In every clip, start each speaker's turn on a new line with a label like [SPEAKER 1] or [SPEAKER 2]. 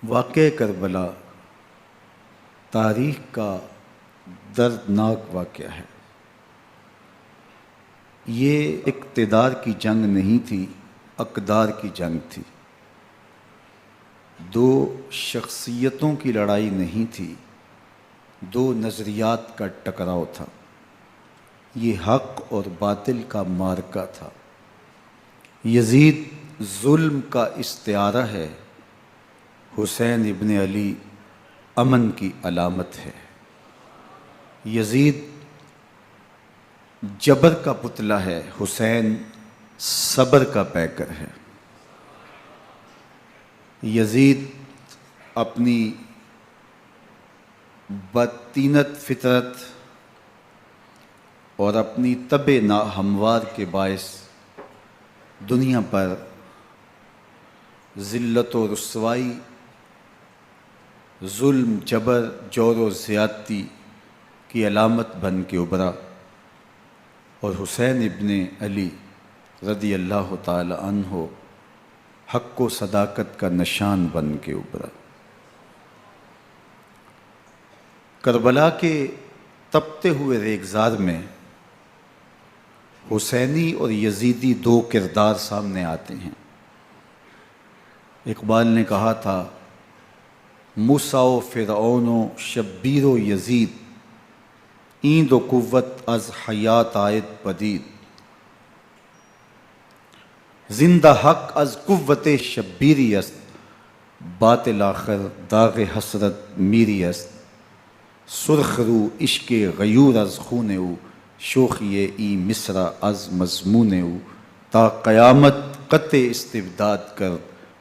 [SPEAKER 1] واقعہ کربلا تاریخ کا دردناک واقعہ ہے۔ یہ اقتدار کی جنگ نہیں تھی، اقدار کی جنگ تھی۔ دو شخصیتوں کی لڑائی نہیں تھی، دو نظریات کا ٹکراؤ تھا۔ یہ حق اور باطل کا معرکہ تھا۔ یزید ظلم کا استعارہ ہے، حسین ابن علی امن کی علامت ہے۔ یزید جبر کا پتلا ہے، حسین صبر کا پیکر ہے۔ یزید اپنی بدطینت فطرت اور اپنی طبع ناہموار کے باعث دنیا پر ذلت و رسوائی، ظلم، جبر، جور و زیادتی کی علامت بن کے ابھرا، اور حسین ابن علی رضی اللہ تعالی عنہ حق و صداقت کا نشان بن کے ابھرا۔ کربلا کے تپتے ہوئے ریگزار میں حسینی اور یزیدی دو کردار سامنے آتے ہیں۔ اقبال نے کہا تھا، موسیٰ و فرعون و شبیر و یزید، این دو قوت از حیات آید پدید، زندہ حق از قوت شبیری است، باطل آخر داغ حسرت میری است، سرخ رو عشق غیور از خون او، شوخی این مصرع از مضمون او، تا قیامت قطع استبداد کر،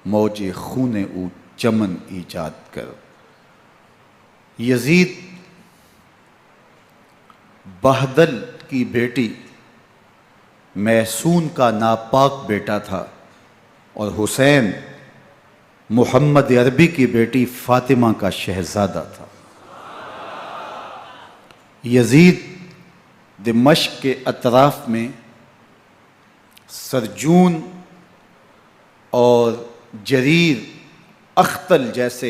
[SPEAKER 1] موج خون او چمن ایجاد کر۔ یزید بہدل کی بیٹی محسون کا ناپاک بیٹا تھا، اور حسین محمد عربی کی بیٹی فاطمہ کا شہزادہ تھا۔ یزید دمشق کے اطراف میں سرجون اور جریر اختل جیسے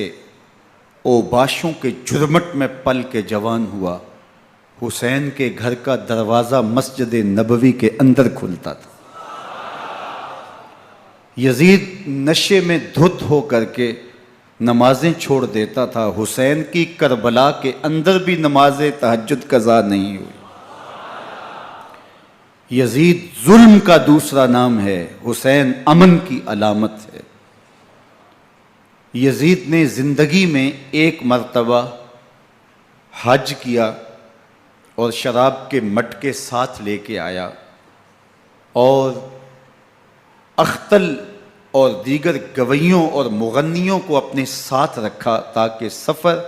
[SPEAKER 1] اوباشوں کے جرمٹ میں پل کے جوان ہوا۔ حسین کے گھر کا دروازہ مسجد نبوی کے اندر کھلتا تھا۔ یزید نشے میں دھت ہو کر کے نمازیں چھوڑ دیتا تھا۔ حسین کی کربلا کے اندر بھی نماز تہجد قضا نہیں ہوئی۔ یزید ظلم کا دوسرا نام ہے، حسین امن کی علامت ہے۔ یزید نے زندگی میں ایک مرتبہ حج کیا اور شراب کے مٹکے ساتھ لے کے آیا، اور اختل اور دیگر گویوں اور مغنیوں کو اپنے ساتھ رکھا تاکہ سفر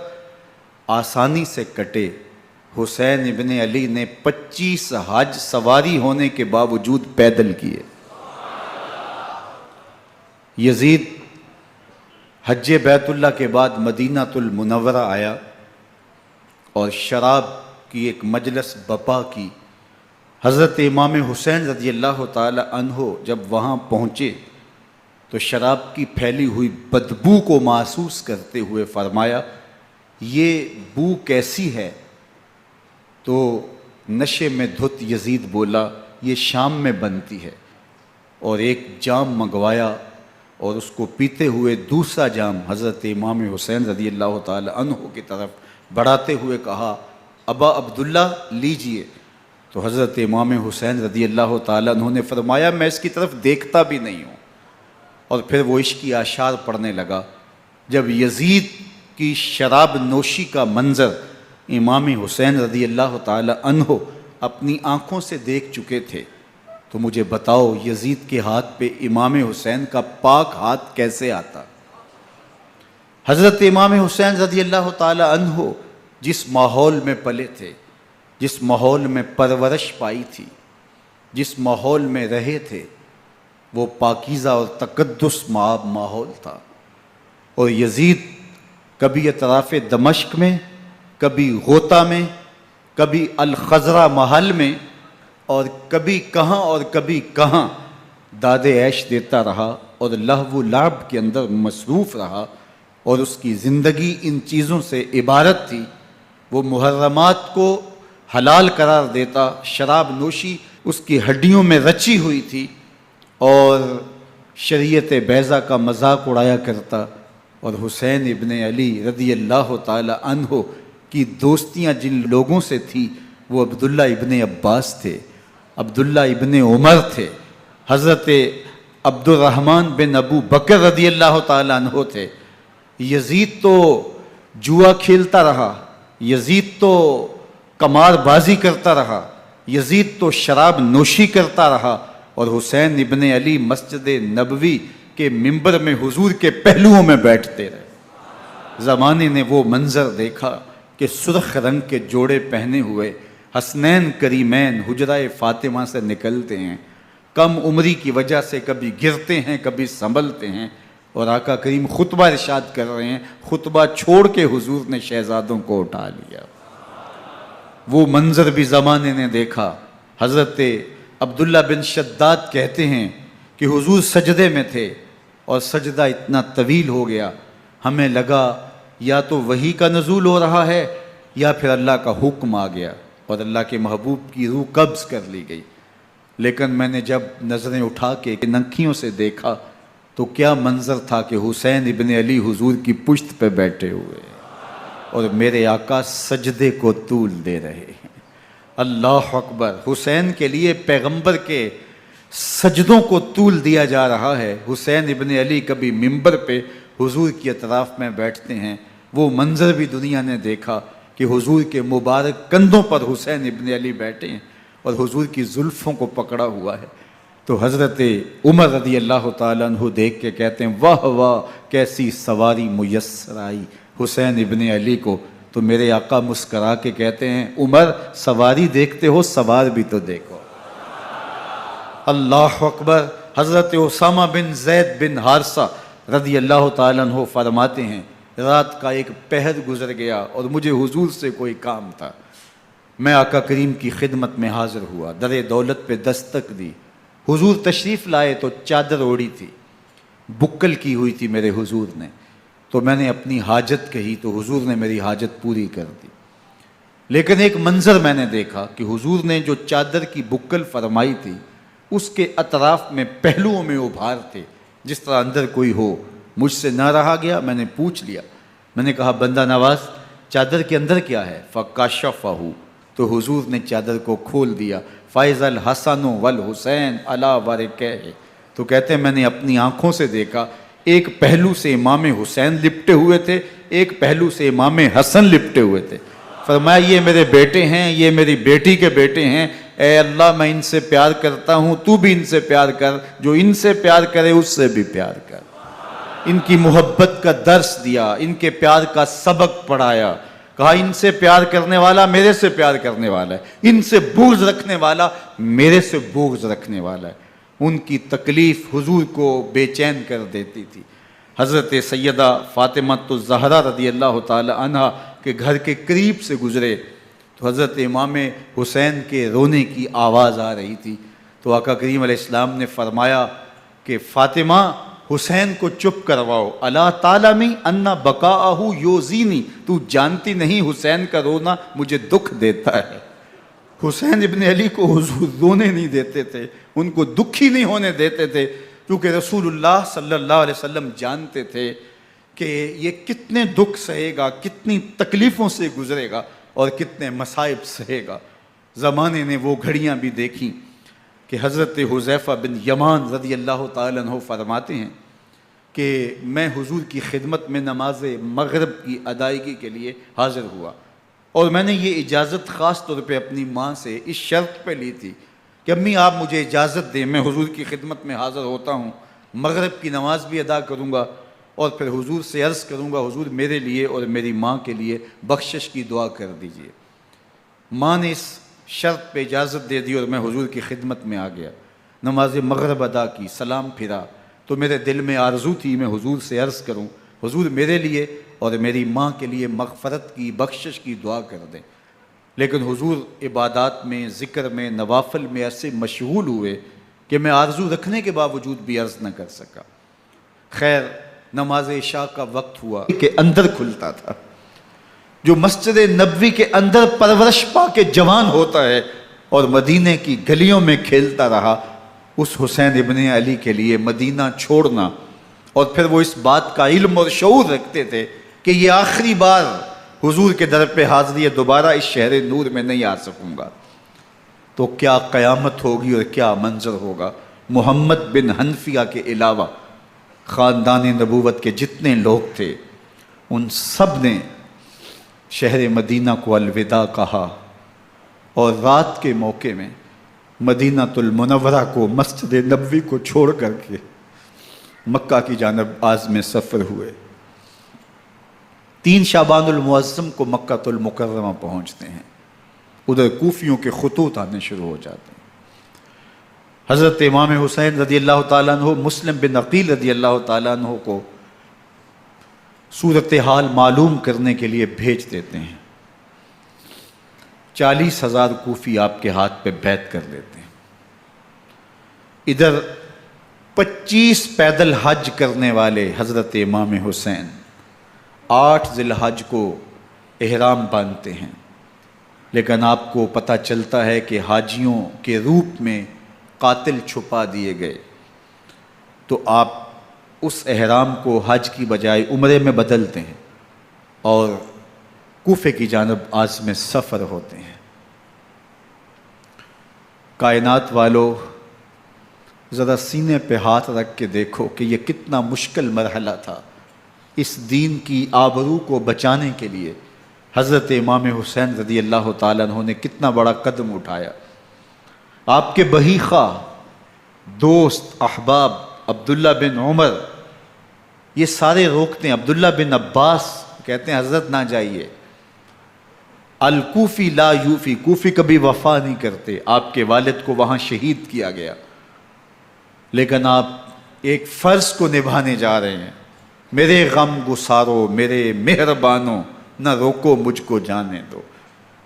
[SPEAKER 1] آسانی سے کٹے۔ حسین ابن علی نے 25 حج سواری ہونے کے باوجود پیدل کیے۔ یزید حج بیت اللہ کے بعد مدینہ المنورہ آیا اور شراب کی ایک مجلس بپا کی۔ حضرت امام حسین رضی اللہ تعالی عنہ جب وہاں پہنچے تو شراب کی پھیلی ہوئی بدبو کو محسوس کرتے ہوئے فرمایا، یہ بو کیسی ہے؟ تو نشے میں دھت یزید بولا، یہ شام میں بنتی ہے، اور ایک جام منگوایا اور اس کو پیتے ہوئے دوسرا جام حضرت امام حسین رضی اللہ تعالی عنہ کی طرف بڑھاتے ہوئے کہا، ابا عبداللہ لیجئے۔ تو حضرت امام حسین رضی اللہ تعالی عنہ نے فرمایا، میں اس کی طرف دیکھتا بھی نہیں ہوں، اور پھر وہ عشقی اشعار پڑھنے لگا۔ جب یزید کی شراب نوشی کا منظر امام حسین رضی اللہ تعالی عنہ اپنی آنکھوں سے دیکھ چکے تھے تو مجھے بتاؤ، یزید کے ہاتھ پہ امام حسین کا پاک ہاتھ کیسے آتا؟ حضرت امام حسین رضی اللہ تعالی عنہ جس ماحول میں پلے تھے، جس ماحول میں پرورش پائی تھی، جس ماحول میں رہے تھے، وہ پاکیزہ اور تقدس مآب ماحول تھا۔ اور یزید کبھی اطراف دمشق میں، کبھی غوطہ میں، کبھی الخضرہ محل میں، اور کبھی کہاں داد عیش دیتا رہا اور لہو و لعب کے اندر مصروف رہا، اور اس کی زندگی ان چیزوں سے عبارت تھی۔ وہ محرمات کو حلال قرار دیتا، شراب نوشی اس کی ہڈیوں میں رچی ہوئی تھی، اور شریعت بیضا کا مذاق اڑایا کرتا۔ اور حسین ابن علی رضی اللہ تعالی عنہ کی دوستیاں جن لوگوں سے تھی وہ عبداللہ ابن عباس تھے، عبداللہ ابن عمر تھے، حضرت عبد الرحمن بن ابو بکر رضی اللہ تعالی عنہ تھے۔ یزید تو جوا کھیلتا رہا، یزید تو قمار بازی کرتا رہا، یزید تو شراب نوشی کرتا رہا، اور حسین ابن علی مسجد نبوی کے ممبر میں حضور کے پہلوؤں میں بیٹھتے رہے۔ زمانے نے وہ منظر دیکھا کہ سرخ رنگ کے جوڑے پہنے ہوئے حسنین کریمین حجرہ فاطمہ سے نکلتے ہیں، کم عمری کی وجہ سے کبھی گرتے ہیں کبھی سنبھلتے ہیں، اور آقا کریم خطبہ ارشاد کر رہے ہیں، خطبہ چھوڑ کے حضور نے شہزادوں کو اٹھا لیا۔ وہ منظر بھی زمانے نے دیکھا۔ حضرت عبداللہ بن شداد کہتے ہیں کہ حضور سجدے میں تھے اور سجدہ اتنا طویل ہو گیا، ہمیں لگا یا تو وحی کا نزول ہو رہا ہے یا پھر اللہ کا حکم آ گیا اور اللہ کے محبوب کی روح قبض کر لی گئی۔ لیکن میں نے جب نظریں اٹھا کے ننکیوں سے دیکھا تو کیا منظر تھا کہ حسین ابن علی حضور کی پشت پہ بیٹھے ہوئے اور میرے آقا سجدے کو طول دے رہے ہیں۔ اللہ اکبر! حسین کے لیے پیغمبر کے سجدوں کو طول دیا جا رہا ہے۔ حسین ابن علی کبھی ممبر پہ حضور کی اطراف میں بیٹھتے ہیں، وہ منظر بھی دنیا نے دیکھا کہ حضور کے مبارک کندھوں پر حسین ابن علی بیٹھے ہیں اور حضور کی زلفوں کو پکڑا ہوا ہے۔ تو حضرت عمر رضی اللہ تعالیٰ عنہ دیکھ کے کہتے ہیں واہ واہ کیسی سواری میسر آئی حسین ابن علی کو۔ تو میرے آقا مسکرا کے کہتے ہیں عمر سواری دیکھتے ہو سوار بھی تو دیکھو۔ اللہ اکبر! حضرت اسامہ بن زید بن حارثہ رضی اللہ تعالیٰ عنہ فرماتے ہیں رات کا ایک پہر گزر گیا اور مجھے حضور سے کوئی کام تھا، میں آقا کریم کی خدمت میں حاضر ہوا، در دولت پہ دستک دی، حضور تشریف لائے تو چادر اوڑی تھی، بکل کی ہوئی تھی میرے حضور نے، تو میں نے اپنی حاجت کہی تو حضور نے میری حاجت پوری کر دی۔ لیکن ایک منظر میں نے دیکھا کہ حضور نے جو چادر کی بکل فرمائی تھی اس کے اطراف میں پہلوؤں میں ابھار تھے جس طرح اندر کوئی ہو۔ مجھ سے نہ رہا گیا، میں نے پوچھ لیا، میں نے کہا بندہ نواز چادر کے اندر کیا ہے؟ فکشفہ، تو حضور نے چادر کو کھول دیا، فائز الحسن والحسین علی ورکہ، تو کہتے ہیں میں نے اپنی آنکھوں سے دیکھا ایک پہلو سے امام حسین لپٹے ہوئے تھے، ایک پہلو سے امام حسن لپٹے ہوئے تھے۔ فرمایا یہ میرے بیٹے ہیں، یہ میری بیٹی کے بیٹے ہیں، اے اللہ میں ان سے پیار کرتا ہوں، تو بھی ان سے پیار کر، جو ان سے پیار کرے اس سے بھی پیار کر۔ ان کی محبت کا درس دیا، ان کے پیار کا سبق پڑھایا، کہا ان سے پیار کرنے والا میرے سے پیار کرنے والا ہے، ان سے بغض رکھنے والا میرے سے بغض رکھنے والا ہے۔ ان کی تکلیف حضور کو بے چین کر دیتی تھی۔ حضرت سیدہ فاطمہ الزہرا رضی اللہ تعالی عنہ کے گھر کے قریب سے گزرے تو حضرت امام حسین کے رونے کی آواز آ رہی تھی، تو آقا کریم علیہ السلام نے فرمایا کہ فاطمہ حسین کو چپ کرواؤ، اللہ تعالیٰ انا بقاءہ یوزینی، تو جانتی نہیں حسین کا رونا مجھے دکھ دیتا ہے۔ حسین ابن علی کو حضور رونے نہیں دیتے تھے، ان کو دکھی نہیں ہونے دیتے تھے، کیونکہ رسول اللہ صلی اللہ علیہ وسلم جانتے تھے کہ یہ کتنے دکھ سہے گا، کتنی تکلیفوں سے گزرے گا اور کتنے مصائب سہے گا۔ زمانے نے وہ گھڑیاں بھی دیکھیں کہ حضرت حذیفہ بن یمان رضی اللہ تعالیٰ عنہ فرماتے ہیں کہ میں حضور کی خدمت میں نماز مغرب کی ادائیگی کے لیے حاضر ہوا، اور میں نے یہ اجازت خاص طور پہ اپنی ماں سے اس شرط پہ لی تھی کہ امی آپ مجھے اجازت دیں، میں حضور کی خدمت میں حاضر ہوتا ہوں، مغرب کی نماز بھی ادا کروں گا اور پھر حضور سے عرض کروں گا حضور میرے لیے اور میری ماں کے لیے بخشش کی دعا کر دیجئے۔ ماں نے اس شرط پہ اجازت دے دی اور میں حضور کی خدمت میں آ گیا، نماز مغرب ادا کی، سلام پھرا تو میرے دل میں آرزو تھی میں حضور سے عرض کروں حضور میرے لیے اور میری ماں کے لیے مغفرت کی بخشش کی دعا کر دیں، لیکن حضور عبادات میں ذکر میں نوافل میں ایسے مشغول ہوئے کہ میں آرزو رکھنے کے باوجود بھی عرض نہ کر سکا۔ خیر نماز عشاء کا وقت ہوا کہ اندر کھلتا تھا. جو مسجد نبوی کے اندر پرورش پا کے جوان ہوتا ہے اور مدینے کی گلیوں میں کھیلتا رہا، اس حسین ابن علی کے لیے مدینہ چھوڑنا، اور پھر وہ اس بات کا علم اور شعور رکھتے تھے کہ یہ آخری بار حضور کے در پہ حاضری ہے، دوبارہ اس شہر نور میں نہیں آ سکوں گا، تو کیا قیامت ہوگی اور کیا منظر ہوگا. محمد بن حنفیہ کے علاوہ خاندان نبوت کے جتنے لوگ تھے ان سب نے شہر مدینہ کو الوداع کہا، اور رات کے موقع میں مدینہ المنورہ کو، مسجد نبوی کو چھوڑ کر کے مکہ کی جانب عازم سفر ہوئے. 3 شعبان المعظم کو مکہ المکرمہ پہنچتے ہیں. ادھر کوفیوں کے خطوط آنے شروع ہو جاتے ہیں. حضرت امام حسین رضی اللہ تعالیٰ عنہ مسلم بن عقیل رضی اللہ تعالیٰ عنہ کو صورتحال معلوم کرنے کے لیے بھیج دیتے ہیں. 40,000 کوفی آپ کے ہاتھ پہ بیعت کر لیتے ہیں. ادھر 25 پیدل حج کرنے والے حضرت امام حسین 8 ذی الحج کو احرام باندھتے ہیں، لیکن آپ کو پتہ چلتا ہے کہ حاجیوں کے روپ میں قاتل چھپا دیے گئے، تو آپ اس احرام کو حج کی بجائے عمرے میں بدلتے ہیں اور کوفے کی جانب عازم سفر ہوتے ہیں. کائنات والو، ذرا سینے پہ ہاتھ رکھ کے دیکھو کہ یہ کتنا مشکل مرحلہ تھا. اس دین کی آبرو کو بچانے کے لیے حضرت امام حسین رضی اللہ تعالیٰ عنہ نے کتنا بڑا قدم اٹھایا. آپ کے بہی خواہ، دوست، احباب عبداللہ بن عمر یہ سارے روکتے ہیں. عبداللہ بن عباس کہتے ہیں حضرت نہ جائیے. الکوفی لا یوفی، کوفی کبھی وفا نہیں کرتے. آپ کے والد کو وہاں شہید کیا گیا، لیکن آپ ایک فرض کو نبھانے جا رہے ہیں. میرے غم گسارو، میرے مہربانوں، نہ روکو مجھ کو جانے دو.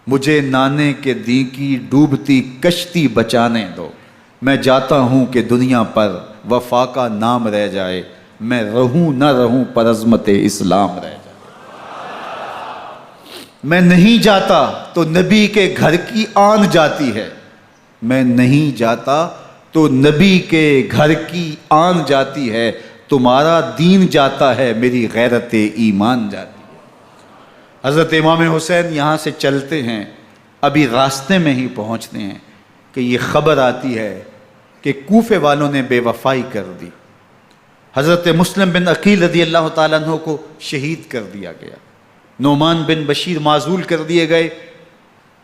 [SPEAKER 1] مجھے نانے کے دی کی ڈوبتی کشتی بچانے دو. میں جاتا ہوں کہ دنیا پر وفا کا نام رہ جائے. میں رہوں نہ رہوں پر عظمت اسلام رہ جائے. میں نہیں جاتا تو نبی کے گھر کی آن جاتی ہے. میں نہیں جاتا تو نبی کے گھر کی آن جاتی ہے. تمہارا دین جاتا ہے، میری غیرت ایمان جاتی ہے. حضرت امام حسین یہاں سے چلتے ہیں، ابھی راستے میں ہی پہنچتے ہیں کہ یہ خبر آتی ہے کہ کوفے والوں نے بے وفائی کر دی. حضرت مسلم بن عقیل رضی اللہ تعالیٰ عنہ کو شہید کر دیا گیا. نعمان بن بشیر معزول کر دیے گئے.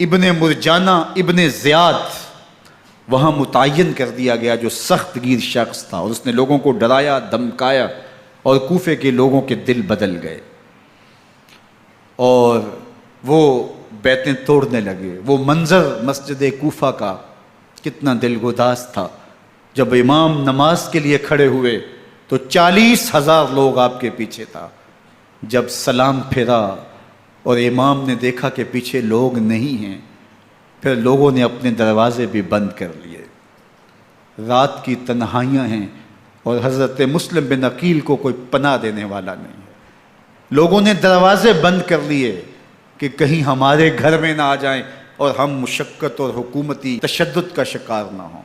[SPEAKER 1] ابن مرجانہ ابن زیاد وہاں متعین کر دیا گیا، جو سخت گیر شخص تھا، اور اس نے لوگوں کو ڈرایا، دھمکایا، اور کوفے کے لوگوں کے دل بدل گئے اور وہ بیتیں توڑنے لگے. وہ منظر مسجد کوفہ کا کتنا دلگداز تھا. جب امام نماز کے لیے کھڑے ہوئے تو 40,000 لوگ آپ کے پیچھے تھا. جب سلام پھیرا اور امام نے دیکھا کہ پیچھے لوگ نہیں ہیں، پھر لوگوں نے اپنے دروازے بھی بند کر لیے. رات کی تنہائیاں ہیں اور حضرت مسلم بن عقیل کو کوئی پناہ دینے والا نہیں ہے. لوگوں نے دروازے بند کر لیے کہ کہیں ہمارے گھر میں نہ آ جائیں اور ہم مشقت اور حکومتی تشدد کا شکار نہ ہوں.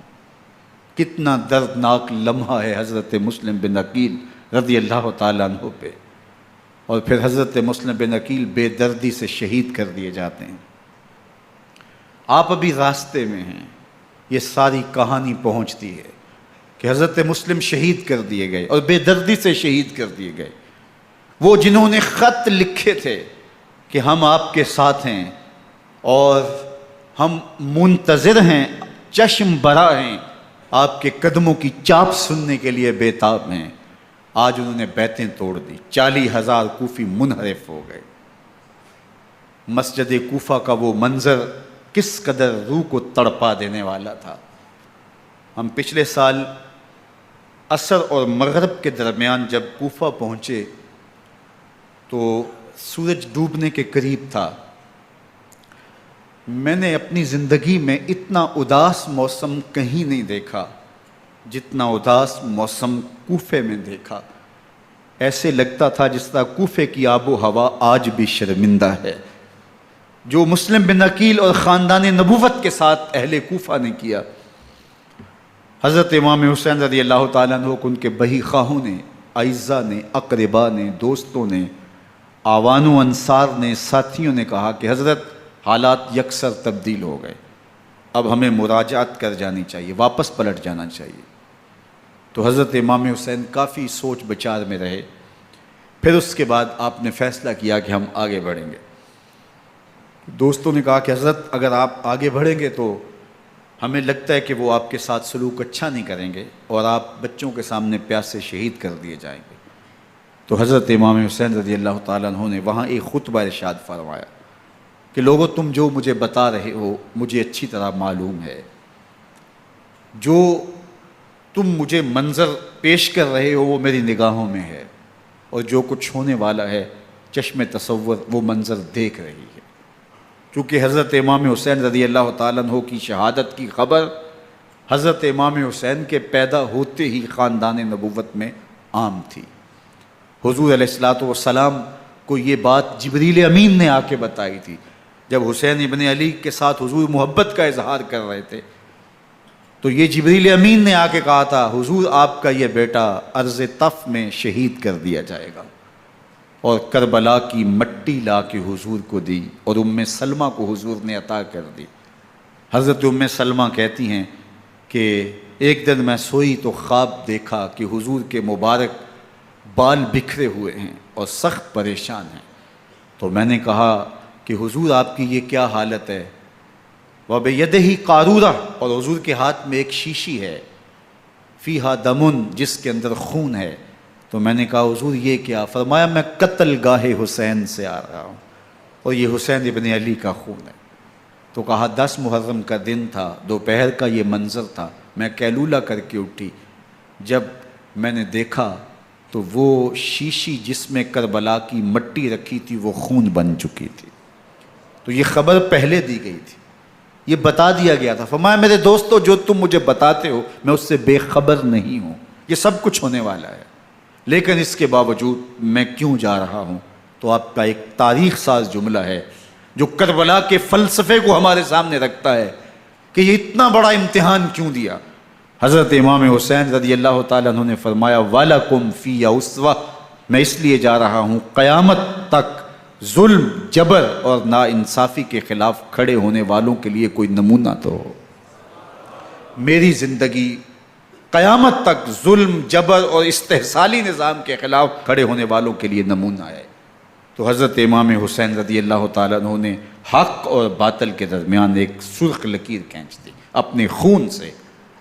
[SPEAKER 1] کتنا دردناک لمحہ ہے حضرت مسلم بن عقیل رضی اللہ تعالیٰ عنہ پہ. اور پھر حضرت مسلم بن عقیل بے دردی سے شہید کر دیے جاتے ہیں. آپ ابھی راستے میں ہیں، یہ ساری کہانی پہنچتی ہے کہ حضرت مسلم شہید کر دیے گئے اور بے دردی سے شہید کر دیے گئے. وہ جنہوں نے خط لکھے تھے کہ ہم آپ کے ساتھ ہیں اور ہم منتظر ہیں، چشم برا ہیں، آپ کے قدموں کی چاپ سننے کے لیے بیتاب ہیں، آج انہوں نے بیتیں توڑ دی. 40,000 کوفی منحرف ہو گئے. مسجد کوفہ کا وہ منظر کس قدر روح کو تڑپا دینے والا تھا. ہم پچھلے سال عصر اور مغرب کے درمیان جب کوفہ پہنچے تو سورج ڈوبنے کے قریب تھا. میں نے اپنی زندگی میں اتنا اداس موسم کہیں نہیں دیکھا جتنا اداس موسم کوفے میں دیکھا. ایسے لگتا تھا جس طرح کوفے کی آب و ہوا آج بھی شرمندہ ہے۔ جو مسلم بن عقیل اور خاندان نبوت کے ساتھ اہل کوفہ نے کیا، حضرت امام حسین رضی اللہ تعالیٰ عنہ کو ان کے بہی خواہوں نے، اعزاء نے، اقربا نے، دوستوں نے، آوان و انصار نے، ساتھیوں نے کہا کہ حضرت حالات یکسر تبدیل ہو گئے، اب ہمیں مراجعت کر جانی چاہیے، واپس پلٹ جانا چاہیے۔ تو حضرت امام حسین کافی سوچ بچار میں رہے، پھر اس کے بعد آپ نے فیصلہ کیا کہ ہم آگے بڑھیں گے۔ دوستوں نے کہا کہ حضرت اگر آپ آگے بڑھیں گے تو ہمیں لگتا ہے کہ وہ آپ کے ساتھ سلوک اچھا نہیں کریں گے اور آپ بچوں کے سامنے پیاسے شہید کر دیے جائیں گے۔ تو حضرت امام حسین رضی اللہ تعالیٰ عنہ نے وہاں ایک خطبہ ارشاد فرمایا کہ لوگو تم جو مجھے بتا رہے ہو مجھے اچھی طرح معلوم ہے، جو تم مجھے منظر پیش کر رہے ہو وہ میری نگاہوں میں ہے، اور جو کچھ ہونے والا ہے چشم تصور وہ منظر دیکھ رہی ہے۔ کیونکہ حضرت امام حسین رضی اللہ تعالیٰ عنہ کی شہادت کی خبر حضرت امام حسین کے پیدا ہوتے ہی خاندان نبوت میں عام تھی۔ حضور علیہ الصلوۃ والسلام کو یہ بات جبریل امین نے آ کے بتائی تھی جب حسین ابن علی کے ساتھ حضور محبت کا اظہار کر رہے تھے، تو یہ جبریل امین نے آ کے کہا تھا حضور آپ کا یہ بیٹا ارض طف میں شہید کر دیا جائے گا، اور کربلا کی مٹی لا کے حضور کو دی اور ام سلمہ کو حضور نے عطا کر دی۔ حضرت ام سلمہ کہتی ہیں کہ ایک دن میں سوئی تو خواب دیکھا کہ حضور کے مبارک بال بکھرے ہوئے ہیں اور سخت پریشان ہیں، تو میں نے کہا کہ حضور آپ کی یہ کیا حالت ہے؟ وَبِيَدِهِ قَارُورَةٌ، اور حضور کے ہاتھ میں ایک شیشی ہے، فیہا دمن، جس کے اندر خون ہے۔ تو میں نے کہا حضور یہ کیا؟ فرمایا میں قتل گاہ حسین سے آ رہا ہوں اور یہ حسین ابن علی کا خون ہے۔ تو کہا 10 محرم کا دن تھا، دوپہر کا یہ منظر تھا، میں کیلولہ کر کے اٹھی، جب میں نے دیکھا تو وہ شیشی جس میں کربلا کی مٹی رکھی تھی وہ خون بن چکی تھی۔ تو یہ خبر پہلے دی گئی تھی، یہ بتا دیا گیا تھا۔ فرمایا میرے دوستو جو تم مجھے بتاتے ہو میں اس سے بے خبر نہیں ہوں، یہ سب کچھ ہونے والا ہے، لیکن اس کے باوجود میں کیوں جا رہا ہوں؟ تو آپ کا ایک تاریخ ساز جملہ ہے جو کربلا کے فلسفے کو ہمارے سامنے رکھتا ہے کہ یہ اتنا بڑا امتحان کیوں دیا۔ حضرت امام حسین رضی اللہ تعالیٰ عنہ نے فرمایا وَلَكُمْ فِيَّ أُسْوَةٌ، میں اس لیے جا رہا ہوں قیامت تک ظلم، جبر اور ناانصافی کے خلاف کھڑے ہونے والوں کے لیے کوئی نمونہ تو ہو۔ میری زندگی قیامت تک ظلم، جبر اور استحصالی نظام کے خلاف کھڑے ہونے والوں کے لیے نمونہ ہے۔ تو حضرت امام حسین رضی اللہ تعالیٰ عنہ نے حق اور باطل کے درمیان ایک سرخ لکیر کھینچ دی اپنے خون سے۔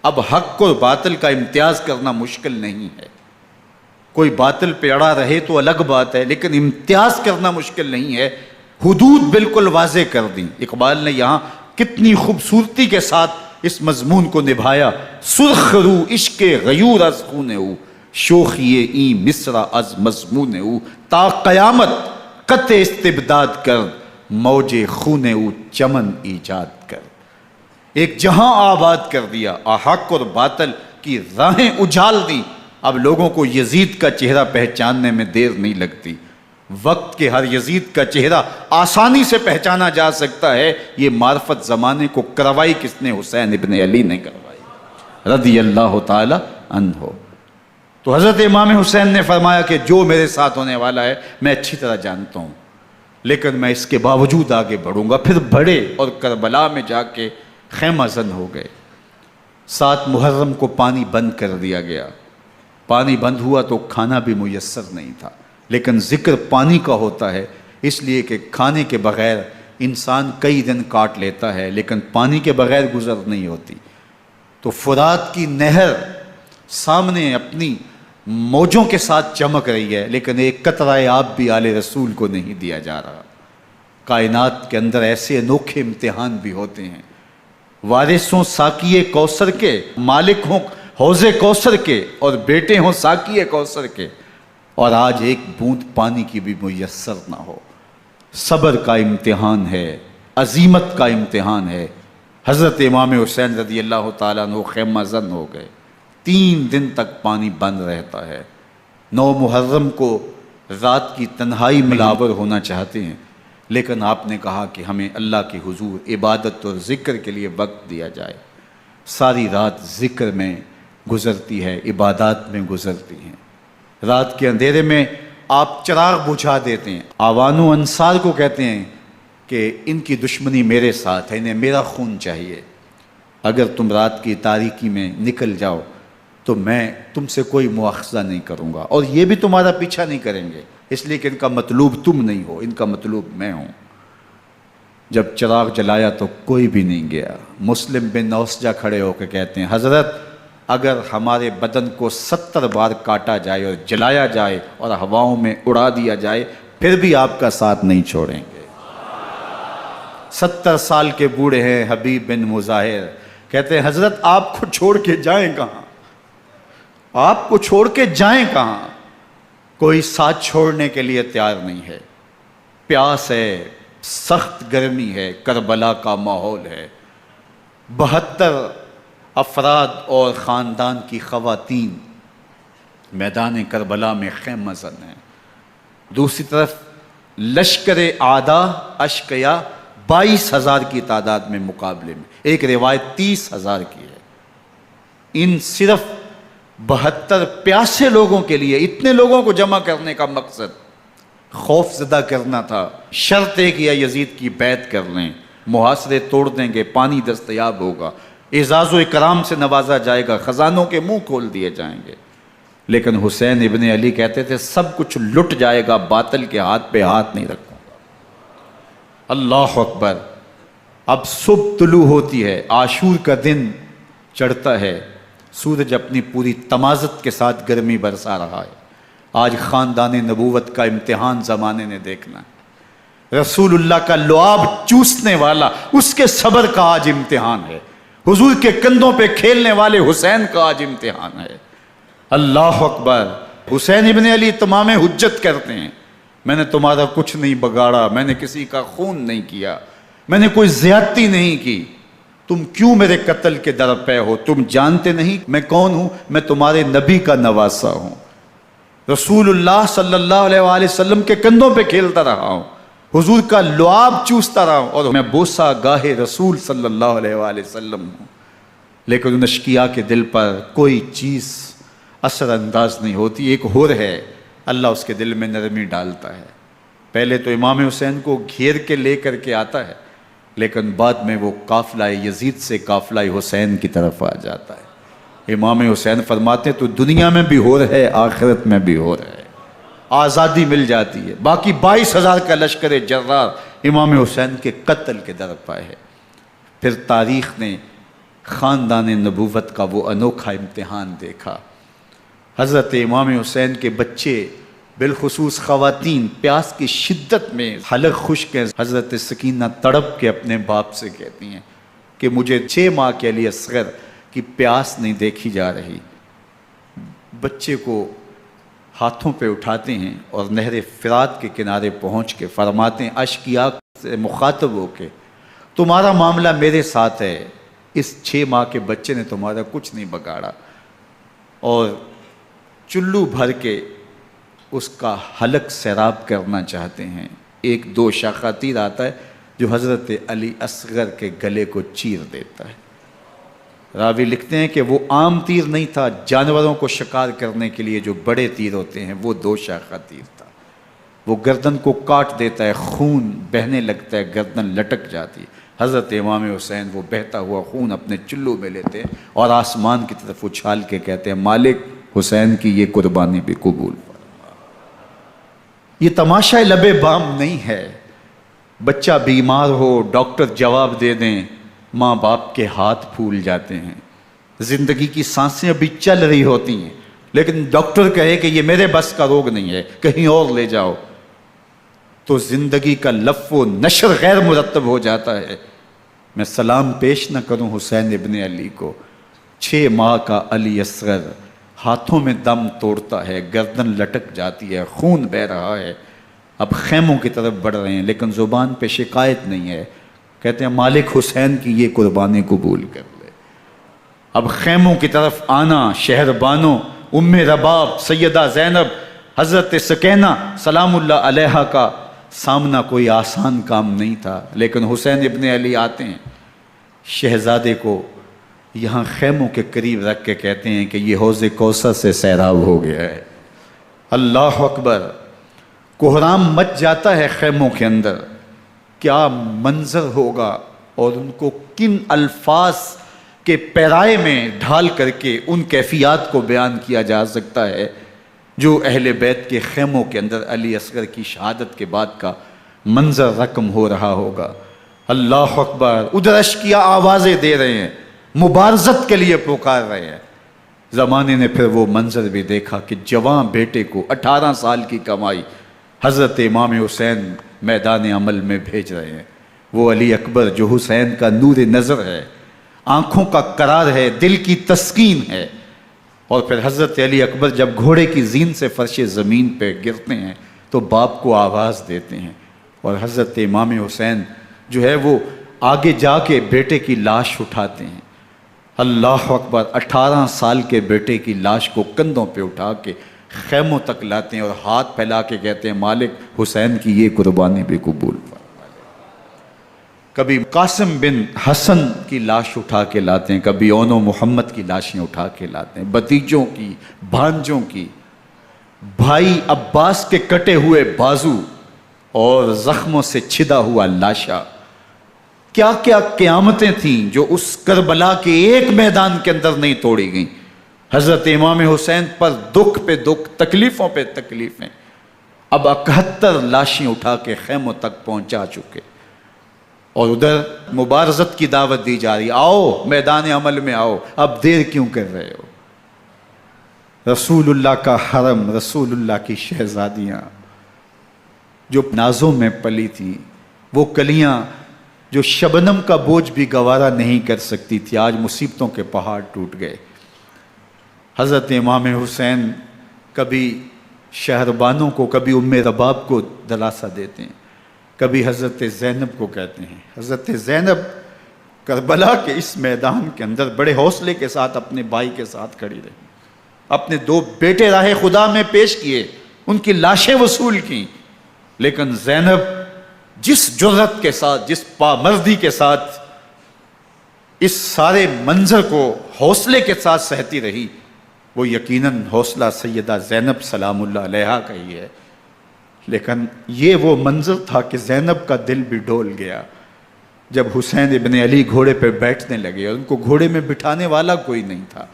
[SPEAKER 1] اب حق اور باطل کا امتیاز کرنا مشکل نہیں ہے، کوئی باطل پہ اڑا رہے تو الگ بات ہے، لیکن امتیاز کرنا مشکل نہیں ہے۔ حدود بالکل واضح کر دیں۔ اقبال نے یہاں کتنی خوبصورتی کے ساتھ اس مضمون کو نبھایا۔ سرخ رو عشق غیور از خون او، شوخی این مصر از مضمون او، تا قیامت قطع استبداد کر، موج خون او چمن ایجاد کر۔ ایک جہاں آباد کر دیا، حق اور باطل کی راہیں اجال دی۔ اب لوگوں کو یزید کا چہرہ پہچاننے میں دیر نہیں لگتی، وقت کے ہر یزید کا چہرہ آسانی سے پہچانا جا سکتا ہے۔ یہ معرفت زمانے کو کروائی کس نے؟ حسین ابن علی نے کروائی رضی اللہ تعالی عنہ۔ تو حضرت امام حسین نے فرمایا کہ جو میرے ساتھ ہونے والا ہے میں اچھی طرح جانتا ہوں، لیکن میں اس کے باوجود آگے بڑھوں گا۔ پھر بڑھے اور کربلا میں جا کے خیمہ زن ہو گئے۔ 7 محرم کو پانی بند کر دیا گیا، پانی بند ہوا تو کھانا بھی میسر نہیں تھا، لیکن ذکر پانی کا ہوتا ہے اس لیے کہ کھانے کے بغیر انسان کئی دن کاٹ لیتا ہے، لیکن پانی کے بغیر گزر نہیں ہوتی۔ تو فرات کی نہر سامنے اپنی موجوں کے ساتھ چمک رہی ہے، لیکن ایک قطرہ آب بھی آل رسول کو نہیں دیا جا رہا۔ کائنات کے اندر ایسے انوکھے امتحان بھی ہوتے ہیں۔ وارث ہوں ساقی کوثر کے، مالک ہوں حوض کوثر کے، اور بیٹے ہوں ساقی کوثر کے، اور آج ایک بوند پانی کی بھی میسر نہ ہو۔ صبر کا امتحان ہے، عزیمت کا امتحان ہے۔ حضرت امام حسین رضی اللہ تعالیٰ عنہ خیمہ زن ہو گئے۔ 3 دن تک پانی بند رہتا ہے، 9 محرم کو رات کی تنہائی میں ملاور ہونا چاہتے ہیں، لیکن آپ نے کہا کہ ہمیں اللہ کے حضور عبادت اور ذکر کے لیے وقت دیا جائے۔ ساری رات ذکر میں گزرتی ہے، عبادات میں گزرتی ہیں۔ رات کے اندھیرے میں آپ چراغ بجھا دیتے ہیں۔ آوان و انصار کو کہتے ہیں کہ ان کی دشمنی میرے ساتھ ہے، انہیں میرا خون چاہیے، اگر تم رات کی تاریکی میں نکل جاؤ تو میں تم سے کوئی مواخذہ نہیں کروں گا، اور یہ بھی تمہارا پیچھا نہیں کریں گے، اس لیے کہ ان کا مطلوب تم نہیں ہو، ان کا مطلوب میں ہوں۔ جب چراغ جلایا تو کوئی بھی نہیں گیا۔ مسلم بن نوسجہ کھڑے ہو کے کہتے ہیں حضرت اگر ہمارے بدن کو 70 بار کاٹا جائے اور جلایا جائے اور ہواؤں میں اڑا دیا جائے پھر بھی آپ کا ساتھ نہیں چھوڑیں گے۔ 70 سال کے بوڑھے ہیں حبیب بن مظاہر، کہتے ہیں حضرت آپ کو چھوڑ کے جائیں کہاں، آپ کو چھوڑ کے جائیں کہاں؟ کوئی ساتھ چھوڑنے کے لیے تیار نہیں ہے۔ پیاس ہے، سخت گرمی ہے، کربلا کا ماحول ہے، 72 افراد اور خاندان کی خواتین میدان کربلا میں خیمہ زن ہیں۔ دوسری طرف لشکر اعداء اشقیا 22,000 کی تعداد میں مقابلے میں، ایک روایت 30,000 کی ہے۔ ان صرف 72 پیاسے لوگوں کے لیے اتنے لوگوں کو جمع کرنے کا مقصد خوف زدہ کرنا تھا۔ شرط ہے کہ یزید کی بیعت کر لیں، محاصرے توڑ دیں گے، پانی دستیاب ہوگا، اعزاز و اکرام سے نوازا جائے گا، خزانوں کے منہ کھول دیے جائیں گے۔ لیکن حسین ابن علی کہتے تھے سب کچھ لٹ جائے گا، باطل کے ہاتھ پہ ہاتھ نہیں رکھوں گا۔ اللہ اکبر۔ اب صبح طلوع ہوتی ہے، عاشور کا دن چڑھتا ہے، سورج اپنی پوری تمازت کے ساتھ گرمی برسا رہا ہے۔ آج خاندان نبوت کا امتحان زمانے نے دیکھنا ہے۔ رسول اللہ کا لعاب چوسنے والا اس کے صبر کا آج امتحان ہے، حضور کے کندھوں پہ کھیلنے والے حسین کا آج امتحان ہے۔ اللہ اکبر۔ حسین ابن علی تمام حجت کرتے ہیں میں نے تمہارا کچھ نہیں بگاڑا، میں نے کسی کا خون نہیں کیا، میں نے کوئی زیادتی نہیں کی، تم کیوں میرے قتل کے در پہ ہو؟ تم جانتے نہیں میں کون ہوں؟ میں تمہارے نبی کا نواسا ہوں، رسول اللہ صلی اللہ علیہ وآلہ وسلم کے کندھوں پہ کھیلتا رہا ہوں، حضور کا لعاب چوستا رہا ہوں، اور میں بوسہ گاہ رسول صلی اللہ علیہ وآلہ وسلم ہوں۔ لیکن ان اشقیاء کے دل پر کوئی چیز اثر انداز نہیں ہوتی۔ ایک ہور ہے، اللہ اس کے دل میں نرمی ڈالتا ہے۔ پہلے تو امام حسین کو گھیر کے لے کر کے آتا ہے، لیکن بعد میں وہ قافلہ یزید سے قافلہ حسین کی طرف آ جاتا ہے۔ امام حسین فرماتے ہیں تو دنیا میں بھی ہور ہے، آخرت میں بھی ہور ہے، آزادی مل جاتی ہے۔ باقی 22,000 کا لشکر جرار امام حسین کے قتل کے در پہ ہے۔ پھر تاریخ نے خاندان نبوت کا وہ انوکھا امتحان دیکھا۔ حضرت امام حسین کے بچے بالخصوص خواتین پیاس کی شدت میں حلق خشک ہیں۔ حضرت سکینہ تڑپ کے اپنے باپ سے کہتی ہیں کہ مجھے 6 ماہ کے لیے اصغر کی پیاس نہیں دیکھی جا رہی۔ بچے کو ہاتھوں پہ اٹھاتے ہیں اور نہر فرات کے کنارے پہنچ کے فرماتے ہیں اشقیاء سے مخاطب ہو کے تمہارا معاملہ میرے ساتھ ہے، اس 6 ماہ کے بچے نے تمہارا کچھ نہیں بگاڑا، اور چلو بھر کے اس کا حلق سیراب کرنا چاہتے ہیں۔ ایک 2 شاخہ تیر آتا ہے جو حضرت علی اصغر کے گلے کو چیر دیتا ہے۔ راوی لکھتے ہیں کہ وہ عام تیر نہیں تھا، جانوروں کو شکار کرنے کے لیے جو بڑے تیر ہوتے ہیں وہ 2 شاخہ تیر تھا۔ وہ گردن کو کاٹ دیتا ہے، خون بہنے لگتا ہے، گردن لٹک جاتی ہے۔ حضرت امام حسین وہ بہتا ہوا خون اپنے چلو میں لیتے ہیں اور آسمان کی طرف اچھال کے کہتے ہیں مالک حسین کی یہ قربانی بھی قبول فرما۔ یہ تماشا لبے بام نہیں ہے۔ بچہ بیمار ہو، ڈاکٹر جواب دے دیں، ماں باپ کے ہاتھ پھول جاتے ہیں، زندگی کی سانسیں ابھی چل رہی ہوتی ہیں، لیکن ڈاکٹر کہے کہ یہ میرے بس کا روگ نہیں ہے، کہیں اور لے جاؤ، تو زندگی کا لف و نشر غیر مرتب ہو جاتا ہے۔ میں سلام پیش نہ کروں حسین ابن علی کو، 6 ماہ کا علی اصغر ہاتھوں میں دم توڑتا ہے، گردن لٹک جاتی ہے، خون بہہ رہا ہے۔ اب خیموں کی طرف بڑھ رہے ہیں لیکن زبان پہ شکایت نہیں ہے، کہتے ہیں مالک حسین کی یہ قربانی قبول کر لے۔ اب خیموں کی طرف آنا، شہر بانو، ام رباب، سیدہ زینب حضرت سکینہ سلام اللہ علیہا کا سامنا کوئی آسان کام نہیں تھا، لیکن حسین ابن علی آتے ہیں، شہزادے کو یہاں خیموں کے قریب رکھ کے کہتے ہیں کہ یہ حوض کوثر سے سیراب ہو گیا ہے۔ اللہ اکبر! کوہرام مچ جاتا ہے خیموں کے اندر، کیا منظر ہوگا، اور ان کو کن الفاظ کے پیرائے میں ڈھال کر کے ان کیفیات کو بیان کیا جا سکتا ہے جو اہل بیت کے خیموں کے اندر علی اصغر کی شہادت کے بعد کا منظر رقم ہو رہا ہوگا۔ اللہ اکبر! ادھر اشکیا آوازیں دے رہے ہیں، مبارزت کے لیے پکار رہے ہیں۔ زمانے نے پھر وہ منظر بھی دیکھا کہ جوان بیٹے کو 18 سال کی کمائی حضرت امام حسین میدان عمل میں بھیج رہے ہیں۔ وہ علی اکبر جو حسین کا نور نظر ہے، آنکھوں کا قرار ہے، دل کی تسکین ہے۔ اور پھر حضرت علی اکبر جب گھوڑے کی زین سے فرش زمین پہ گرتے ہیں تو باپ کو آواز دیتے ہیں، اور حضرت امام حسین جو ہے وہ آگے جا کے بیٹے کی لاش اٹھاتے ہیں۔ اللہ اکبر! 18 سال کے بیٹے کی لاش کو کندھوں پہ اٹھا کے خیموں تک لاتے ہیں اور ہاتھ پھیلا کے کہتے ہیں مالک حسین کی یہ قربانی بھی قبول فرما۔ کبھی قاسم بن حسن کی لاش اٹھا کے لاتے ہیں، کبھی اون و محمد کی لاشیں اٹھا کے لاتے ہیں، بتیجوں کی، بھانجوں کی، بھائی عباس کے کٹے ہوئے بازو اور زخموں سے چھدا ہوا لاشا۔ کیا کیا قیامتیں تھیں جو اس کربلا کے ایک میدان کے اندر نہیں توڑی گئیں۔ حضرت امام حسین پر دکھ پہ دکھ، تکلیفوں پہ تکلیفیں۔ اب 71 لاشیں اٹھا کے خیموں تک پہنچا چکے، اور ادھر مبارزت کی دعوت دی جا رہی، آؤ میدان عمل میں آؤ، اب دیر کیوں کر رہے ہو۔ رسول اللہ کا حرم، رسول اللہ کی شہزادیاں جو نازوں میں پلی تھیں، وہ کلیاں جو شبنم کا بوجھ بھی گوارا نہیں کر سکتی تھی، آج مصیبتوں کے پہاڑ ٹوٹ گئے۔ حضرت امام حسین کبھی شہربانوں کو، کبھی ام رباب کو دلاسا دیتے ہیں، کبھی حضرت زینب کو کہتے ہیں۔ حضرت زینب کربلا کے اس میدان کے اندر بڑے حوصلے کے ساتھ اپنے بھائی کے ساتھ کھڑی رہی، اپنے 2 بیٹے راہ خدا میں پیش کیے، ان کی لاشیں وصول کیں، لیکن زینب جس جرأت کے ساتھ، جس پامردی کے ساتھ اس سارے منظر کو حوصلے کے ساتھ سہتی رہی، وہ یقیناً حوصلہ سیدہ زینب سلام اللہ علیہا کا ہی ہے۔ لیکن یہ وہ منظر تھا کہ زینب کا دل بھی ڈول گیا جب حسین ابن علی گھوڑے پہ بیٹھنے لگے، اور ان کو گھوڑے میں بٹھانے والا کوئی نہیں تھا،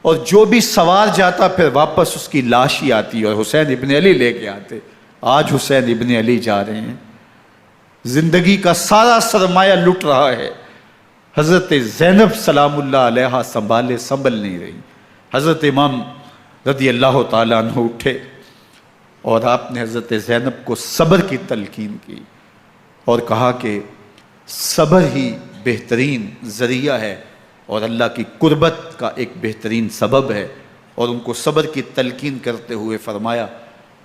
[SPEAKER 1] اور جو بھی سوار جاتا پھر واپس اس کی لاش ہی آتی اور حسین ابن علی لے کے آتے۔ آج حسین ابن علی جا رہے ہیں، زندگی کا سارا سرمایہ لٹ رہا ہے، حضرت زینب سلام اللہ علیہا سنبھل نہیں رہی۔ حضرت امام رضی اللہ تعالیٰ عنہ اٹھے اور آپ نے حضرت زینب کو صبر کی تلقین کی اور کہا کہ صبر ہی بہترین ذریعہ ہے اور اللہ کی قربت کا ایک بہترین سبب ہے، اور ان کو صبر کی تلقین کرتے ہوئے فرمایا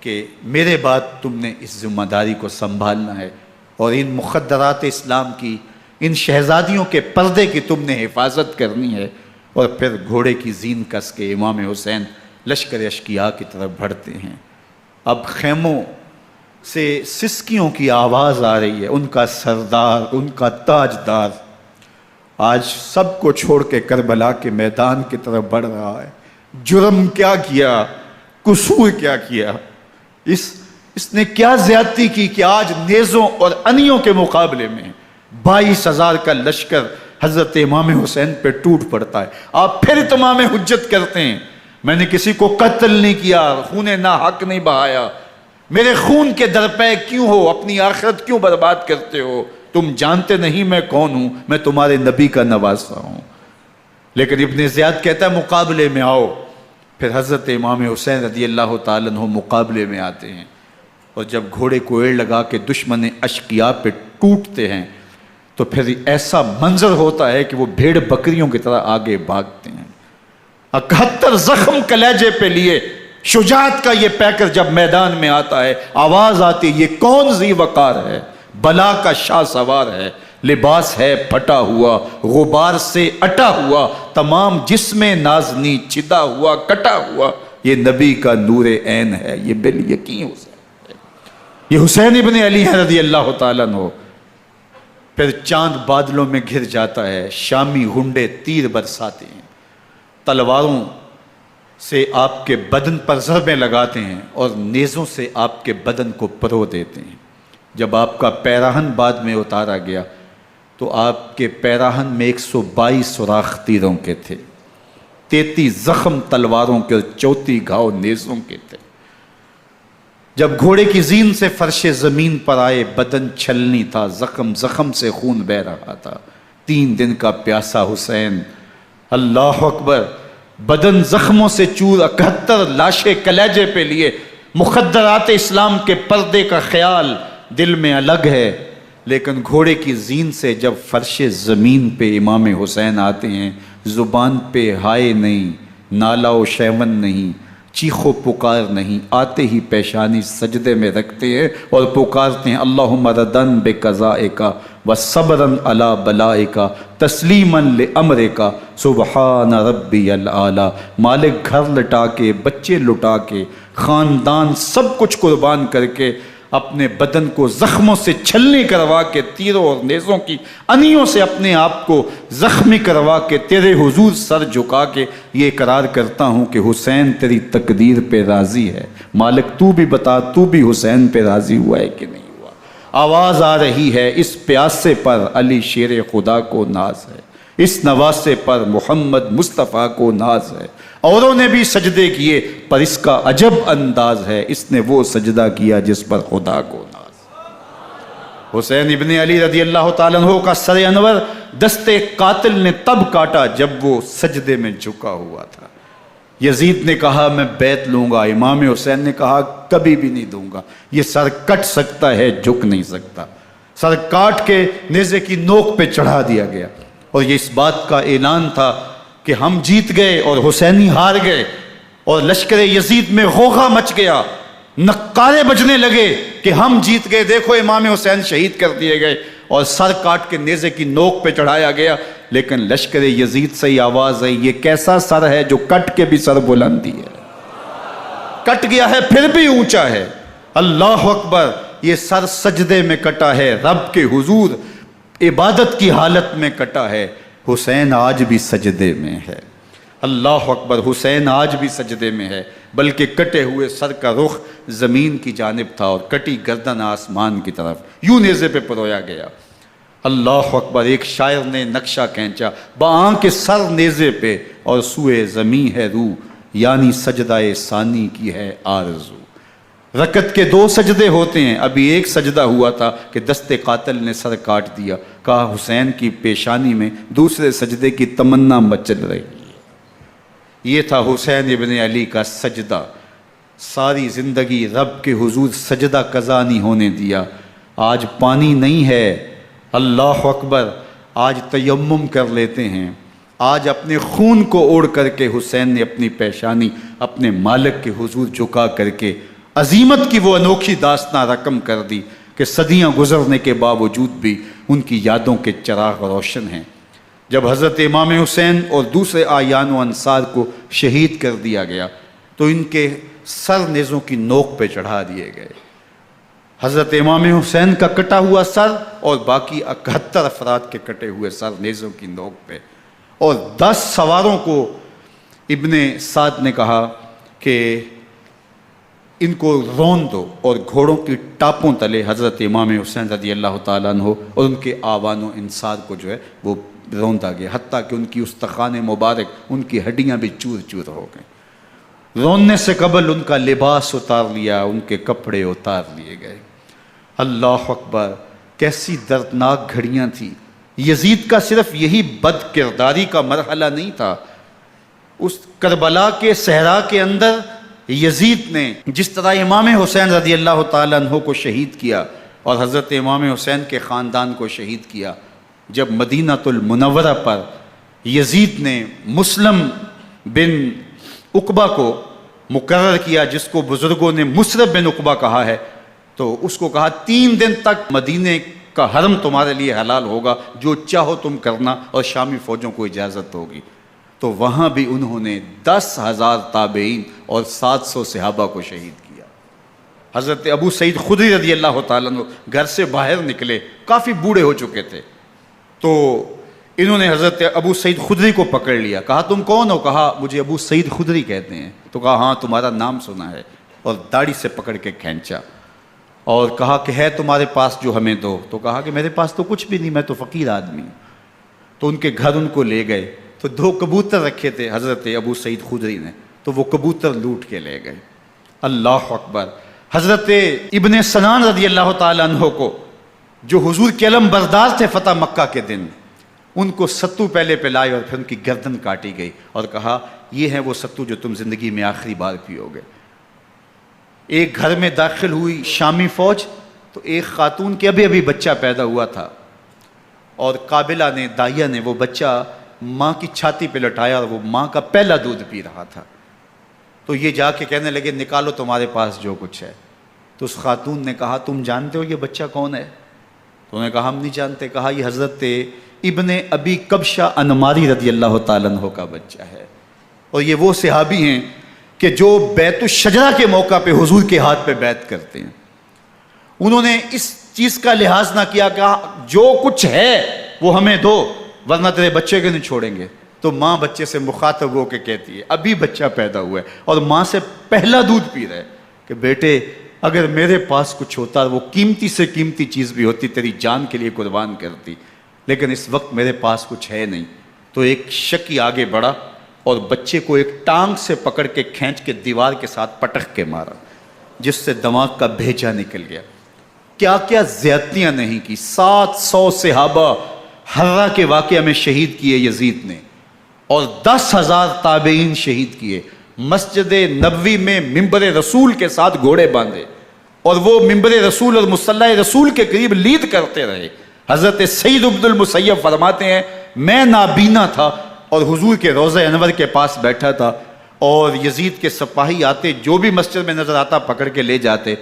[SPEAKER 1] کہ میرے بعد تم نے اس ذمہ داری کو سنبھالنا ہے، اور ان مخدرات اسلام کی، ان شہزادیوں کے پردے کی تم نے حفاظت کرنی ہے۔ اور پھر گھوڑے کی زین کس کے امام حسین لشکر اشکیا کی طرف بڑھتے ہیں۔ اب خیموں سے سسکیوں کی آواز آ رہی ہے، ان کا سردار، ان کا تاجدار آج سب کو چھوڑ کے کربلا کے میدان کی طرف بڑھ رہا ہے۔ جرم کیا کیا، قصور کیا کیا، اس نے کیا زیادتی کی کہ آج نیزوں اور انیوں کے مقابلے میں 22,000 کا لشکر حضرت امام حسین پہ ٹوٹ پڑتا ہے۔ آپ پھر اتمام حجت کرتے ہیں، میں نے کسی کو قتل نہیں کیا، خون ناحق نہیں بہایا، میرے خون کے درپے کیوں ہو، اپنی آخرت کیوں برباد کرتے ہو، تم جانتے نہیں میں کون ہوں، میں تمہارے نبی کا نواسا ہوں۔ لیکن ابن زیاد کہتا ہے مقابلے میں آؤ۔ پھر حضرت امام حسین رضی اللہ تعالیٰ عنہ مقابلے میں آتے ہیں، اور جب گھوڑے کو ایڑ لگا کے دشمن اشقیاء پہ ٹوٹتے ہیں تو پھر ایسا منظر ہوتا ہے کہ وہ بھیڑ بکریوں کی طرح آگے بھاگتے ہیں۔ 71 زخم کلیجے پہ لیے شجاعت کا یہ پیکر جب میدان میں آتا ہے، آواز آتی ہے یہ کون ذی وقار ہے، بلا کا شاہ سوار ہے، لباس ہے پھٹا ہوا، غبار سے اٹا ہوا، تمام جسم نازنی چدا ہوا کٹا ہوا، یہ نبی کا نور عین ہے، یہ بالیقین حسین ہے، یہ حسین ابن علی ہے رضی اللہ تعالیٰ عنہ۔ پھر چاند بادلوں میں گھر جاتا ہے، شامی گنڈے تیر برساتے ہیں، تلواروں سے آپ کے بدن پر ضربیں لگاتے ہیں اور نیزوں سے آپ کے بدن کو پرو دیتے ہیں۔ جب آپ کا پیراہن بعد میں اتارا گیا تو آپ کے پیراہن میں 122 سوراخ تیروں کے تھے، 33 زخم تلواروں کے اور 34 گھاؤ نیزوں کے تھے۔ جب گھوڑے کی زین سے فرش زمین پر آئے، بدن چھلنی تھا، زخم زخم سے خون بہ رہا تھا، 3 دن کا پیاسا حسین، اللہ اکبر، بدن زخموں سے چور، 71 لاشیں کلیجے پہ لیے، مخدرات اسلام کے پردے کا خیال دل میں الگ ہے، لیکن گھوڑے کی زین سے جب فرش زمین پہ امام حسین آتے ہیں، زبان پہ ہائے نہیں، نالا و شیون نہیں، چیخ و پکار نہیں، آتے ہی پیشانی سجدے میں رکھتے ہیں اور پکارتے ہیں اللہم ردن بقضائک وصبرن علی بلائک تسلیمن لامرک سبحان ربی الاعلی۔ مالک گھر لٹا کے، بچے لٹا کے، خاندان سب کچھ قربان کر کے، اپنے بدن کو زخموں سے چھلنی کروا کے، تیروں اور نیزوں کی انیوں سے اپنے آپ کو زخمی کروا کے، تیرے حضور سر جھکا کے یہ اقرار کرتا ہوں کہ حسین تیری تقدیر پہ راضی ہے۔ مالک تو بھی بتا، تو بھی حسین پہ راضی ہوا ہے کہ نہیں ہوا؟ آواز آ رہی ہے، اس پیاسے پر علی شیر خدا کو ناز ہے، اس نواسے پر محمد مصطفیٰ کو ناز ہے۔ اوروں نے بھی سجدے کیے پر اس کا عجب انداز ہے، اس نے وہ سجدہ کیا جس پر خدا کو ناز۔ حسین ابن علی رضی اللہ تعالیٰ عنہ کا سر انور دستے قاتل نے تب کاٹا جب وہ سجدے میں جھکا ہوا تھا۔ یزید نے کہا میں بیعت لوں گا، امام حسین نے کہا کبھی بھی نہیں دوں گا، یہ سر کٹ سکتا ہے، جھک نہیں سکتا۔ سر کاٹ کے نیزے کی نوک پہ چڑھا دیا گیا، اور یہ اس بات کا اعلان تھا کہ ہم جیت گئے اور حسینی ہار گئے، اور لشکر یزید میں غوغا مچ گیا، نقارے بجنے لگے کہ ہم جیت گئے، دیکھو امام حسین شہید کر دیے گئے، اور سر کاٹ کے نیزے کی نوک پہ چڑھایا گیا۔ لیکن لشکر یزید سے ہی آواز آئی یہ کیسا سر ہے جو کٹ کے بھی سر بلندی ہے، کٹ گیا ہے پھر بھی اونچا ہے۔ اللہ اکبر، یہ سر سجدے میں کٹا ہے، رب کے حضور عبادت کی حالت میں کٹا ہے۔ حسین آج بھی سجدے میں ہے، اللہ اکبر، حسین آج بھی سجدے میں ہے، بلکہ کٹے ہوئے سر کا رخ زمین کی جانب تھا اور کٹی گردن آسمان کی طرف، یوں نیزے پہ پرویا گیا۔ اللہ اکبر، ایک شاعر نے نقشہ کھینچا، بآنکھ سر نیزے پہ اور سوئے زمین ہے روح، یعنی سجدہ ثانی کی ہے آرزو۔ رکعت کے 2 سجدے ہوتے ہیں، ابھی ایک سجدہ ہوا تھا کہ دست قاتل نے سر کاٹ دیا، کہا حسین کی پیشانی میں دوسرے سجدے کی تمنا مچل رہی ہے۔ یہ تھا حسین ابن علی کا سجدہ، ساری زندگی رب کے حضور سجدہ قضا نہیں ہونے دیا۔ آج پانی نہیں ہے، اللہ اکبر، آج تیمم کر لیتے ہیں، آج اپنے خون کو اوڑھ کر کے حسین نے اپنی پیشانی اپنے مالک کے حضور جھکا کر کے عظیمت کی وہ انوکھی داستان رقم کر دی کہ صدیاں گزرنے کے باوجود بھی ان کی یادوں کے چراغ روشن ہیں۔ جب حضرت امام حسین اور دوسرے اعیان و انصار کو شہید کر دیا گیا تو ان کے سر نیزوں کی نوک پہ چڑھا دیے گئے۔ حضرت امام حسین کا کٹا ہوا سر اور باقی 71 افراد کے کٹے ہوئے سر نیزوں کی نوک پہ، اور 10 سواروں کو ابن سعد نے کہا کہ ان کو رون دو، اور گھوڑوں کی ٹاپوں تلے حضرت امام حسین رضی اللہ تعالیٰ عنہ اور ان کے آوان و انصار کو جو ہے وہ روندا گیا، حتیٰ کہ ان کی استخوان مبارک، ان کی ہڈیاں بھی چور چور ہو گئیں۔ روننے سے قبل ان کا لباس اتار لیا، ان کے کپڑے اتار لیے گئے۔ اللہ اکبر، کیسی دردناک گھڑیاں تھیں۔ یزید کا صرف یہی بد کرداری کا مرحلہ نہیں تھا، اس کربلا کے صحرا کے اندر یزید نے جس طرح امام حسین رضی اللہ تعالیٰ عنہ کو شہید کیا اور حضرت امام حسین کے خاندان کو شہید کیا، جب مدینہ المنورہ پر یزید نے مسلم بن عقبہ کو مقرر کیا، جس کو بزرگوں نے مصرب بن عقبہ کہا ہے، تو اس کو کہا 3 دن تک مدینے کا حرم تمہارے لیے حلال ہوگا، جو چاہو تم کرنا، اور شامی فوجوں کو اجازت ہوگی۔ تو وہاں بھی انہوں نے 10,000 تابعین اور 700 صحابہ کو شہید کیا۔ حضرت ابو سعید خدری رضی اللہ تعالیٰ عنہ گھر سے باہر نکلے، کافی بوڑھے ہو چکے تھے، تو انہوں نے حضرت ابو سعید خدری کو پکڑ لیا، کہا تم کون ہو؟ کہا مجھے ابو سعید خدری کہتے ہیں۔ تو کہا ہاں تمہارا نام سنا ہے، اور داڑھی سے پکڑ کے کھینچا اور کہا کہ ہے تمہارے پاس جو ہمیں دو؟ تو کہا کہ میرے پاس تو کچھ بھی نہیں، میں تو فقیر آدمی ہوں۔ تو ان کے گھر ان کو لے گئے، تو 2 کبوتر رکھے تھے حضرت ابو سعید خدری نے، تو وہ کبوتر لوٹ کے لے گئے۔ اللہ اکبر۔ حضرت ابن سنان رضی اللہ تعالیٰ عنہ کو، جو حضور کے علم بردار تھے فتح مکہ کے دن، ان کو ستو پہلے پلائے اور پھر ان کی گردن کاٹی گئی اور کہا یہ ہے وہ ستو جو تم زندگی میں آخری بار پیو گے۔ ایک گھر میں داخل ہوئی شامی فوج، تو ایک خاتون کے ابھی بچہ پیدا ہوا تھا، اور قابلہ نے، دائیا نے وہ بچہ ماں کی چھاتی پہ لٹایا، اور وہ ماں کا پہلا دودھ پی رہا تھا۔ تو یہ جا کے کہنے لگے نکالو تمہارے پاس جو کچھ ہے۔ تو اس خاتون نے کہا تم جانتے ہو یہ بچہ کون ہے؟ تو انہوں نے کہا ہم نہیں جانتے۔ کہا یہ حضرت ابن ابی کبشہ انماری رضی اللہ تعالیٰ عنہ کا بچہ ہے، اور یہ وہ صحابی ہیں کہ جو بیت الشجرہ کے موقع پہ حضور کے ہاتھ پہ بیعت کرتے ہیں۔ انہوں نے اس چیز کا لحاظ نہ کیا کہ جو کچھ ہے وہ ہمیں دو ورنہ تیرے بچے کو نہیں چھوڑیں گے۔ تو ماں بچے سے مخاطب ہو کے کہتی ہے، ابھی بچہ پیدا ہوا ہے اور ماں سے پہلا دودھ پی رہا ہے، کہ بیٹے اگر میرے پاس کچھ ہوتا، وہ قیمتی سے قیمتی چیز بھی ہوتی، تیری جان کے لیے قربان کرتی، لیکن اس وقت میرے پاس کچھ ہے نہیں۔ تو ایک شکی آگے بڑھا اور بچے کو ایک ٹانگ سے پکڑ کے کھینچ کے دیوار کے ساتھ پٹک کے مارا، جس سے دماغ کا بھیجا نکل گیا۔ کیا کیا زیادتیاں نہیں کی۔ 700 صحابہ حرہ کے واقعہ میں شہید کیے یزید نے، اور 10,000 تابعین شہید کیے۔ مسجد نبوی میں ممبر رسول کے ساتھ گھوڑے باندھے، اور وہ ممبر رسول اور مصلی رسول کے قریب لید کرتے رہے۔ حضرت سعید بن المسیب فرماتے ہیں میں نابینا تھا اور حضور کے روضہ انور کے پاس بیٹھا تھا، اور یزید کے سپاہی آتے، جو بھی مسجد میں نظر آتا پکڑ کے لے جاتے،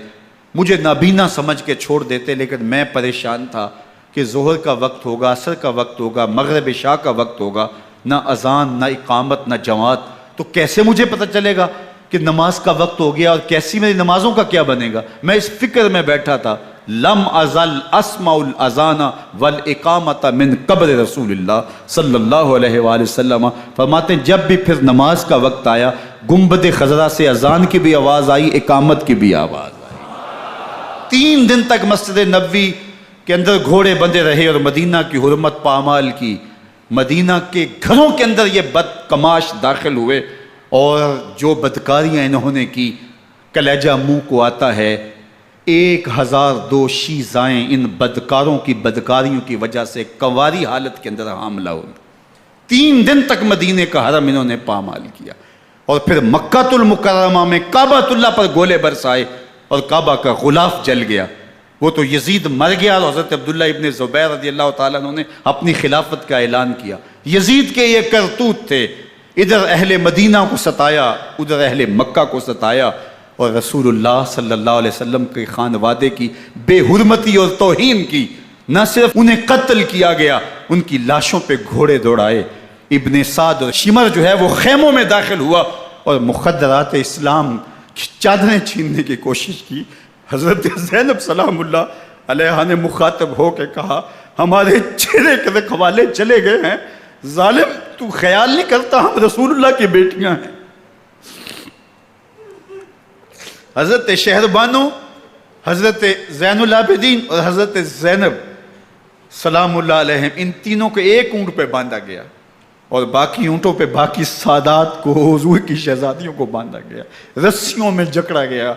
[SPEAKER 1] مجھے نابینا سمجھ کے چھوڑ دیتے، لیکن میں پریشان تھا کہ ظہر کا وقت ہوگا، عصر کا وقت ہوگا، مغرب عشاء کا وقت ہوگا، نہ اذان نہ اقامت نہ جماعت، تو کیسے مجھے پتہ چلے گا کہ نماز کا وقت ہو گیا، اور کیسی میری نمازوں کا کیا بنے گا؟ میں اس فکر میں بیٹھا تھا۔ لم ازل اسمع الاذان والاقامت من قبر رسول اللہ صلی اللہ علیہ وآلہ وسلم۔ فرماتے ہیں جب بھی پھر نماز کا وقت آیا، گنبد خضرا سے اذان کی بھی آواز آئی، اقامت کی بھی آواز آئی۔ 3 دن تک مسجد نبوی کے اندر گھوڑے بندے رہے، اور مدینہ کی حرمت پامال کی۔ مدینہ کے گھروں کے اندر یہ بدکماش داخل ہوئے، اور جو بدکاریاں انہوں نے کی کلیجہ منہ کو آتا ہے۔ 1002 شیزائیں ان بدکاروں کی بدکاریوں کی وجہ سے کنواری حالت کے اندر حاملہ ہوئی۔ 3 دن تک مدینے کا حرم انہوں نے پامال کیا، اور پھر مکہ المکرمہ میں کعبۃ اللہ پر گولے برسائے، اور کعبہ کا غلاف جل گیا۔ وہ تو یزید مر گیا، اور حضرت عبداللہ ابن زبیر رضی اللہ تعالیٰ عنہ نے اپنی خلافت کا اعلان کیا۔ یزید کے یہ کرتوت تھے، ادھر اہل مدینہ کو ستایا، ادھر اہل مکہ کو ستایا، اور رسول اللہ صلی اللہ علیہ وسلم کے خانوادے کی بے حرمتی اور توہین کی۔ نہ صرف انہیں قتل کیا گیا، ان کی لاشوں پہ گھوڑے دوڑائے۔ ابن سعد اور شمر جو ہے وہ خیموں میں داخل ہوا اور مخدرات اسلام کی چادریں چھیننے کی کوشش کی۔ حضرت زینب سلام اللہ علیہ نے مخاطب ہو کے کہا ہمارے چہرے کے رکھوالے چلے گئے ہیں، ظالم تو خیال نہیں کرتا ہم رسول اللہ کی بیٹیاں ہیں۔ حضرت شہربانو، حضرت زین العابدین اور حضرت زینب سلام اللہ علیہم، ان تینوں کو ایک اونٹ پہ باندھا گیا، اور باقی اونٹوں پہ باقی سادات کو، حضور کی شہزادیوں کو باندھا گیا، رسیوں میں جکڑا گیا،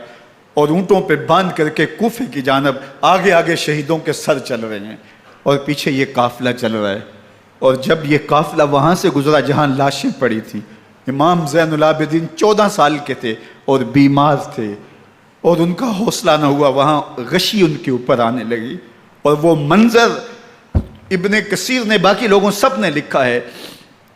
[SPEAKER 1] اور اونٹوں پہ باندھ کر کے کوفے کی جانب آگے آگے شہیدوں کے سر چل رہے ہیں، اور پیچھے یہ قافلہ چل رہا ہے۔ اور جب یہ قافلہ وہاں سے گزرا جہاں لاشیں پڑی تھیں، امام زین العابدین 14 سال کے تھے اور بیمار تھے، اور ان کا حوصلہ نہ ہوا، وہاں غشی ان کے اوپر آنے لگی، اور وہ منظر ابن کثیر نے، باقی لوگوں سب نے لکھا ہے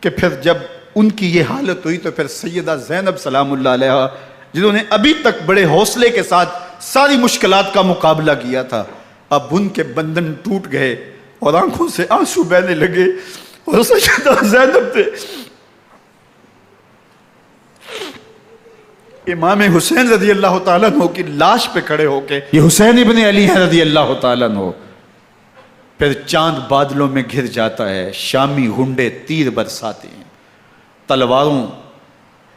[SPEAKER 1] کہ پھر جب ان کی یہ حالت ہوئی تو پھر سیدہ زینب سلام اللہ علیہ، جنہوں نے ابھی تک بڑے حوصلے کے ساتھ ساری مشکلات کا مقابلہ کیا تھا، اب ان کے بندھن ٹوٹ گئے اور آنکھوں سے آنسو بہنے لگے، اور سیدہ زینب نے امام حسین رضی اللہ تعالیٰ عنہ کی لاش پہ کھڑے ہو کے یہ حسین ابن علی ہے رضی اللہ تعالیٰ عنہ. پھر چاند بادلوں میں گھر جاتا ہے، شامی غنڈے تیر برساتے ہیں، تلواروں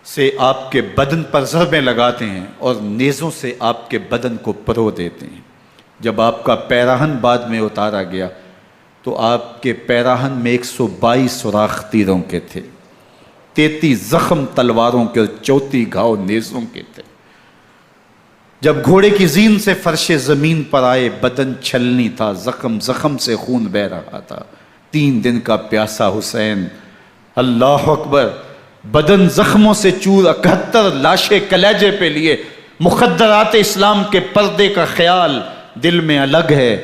[SPEAKER 1] سے آپ کے بدن پر ضربیں لگاتے ہیں اور نیزوں سے آپ کے بدن کو پرو دیتے ہیں. جب آپ کا پیراہن بعد میں اتارا گیا تو آپ کے پیراہن میں 122 سوراخ تیروں کے تھے، 33 زخم تلواروں کے اور 34 گھاؤ نیزوں کے تھے. جب گھوڑے کی زین سے فرش زمین پر آئے بدن چھلنی تھا، زخم زخم سے خون بہ رہا تھا. 3 دن کا پیاسا حسین، اللہ اکبر، بدن زخموں سے چور، 71 لاشیں کلیجے پہ لیے، مخدرات اسلام کے پردے کا خیال دل میں الگ ہے.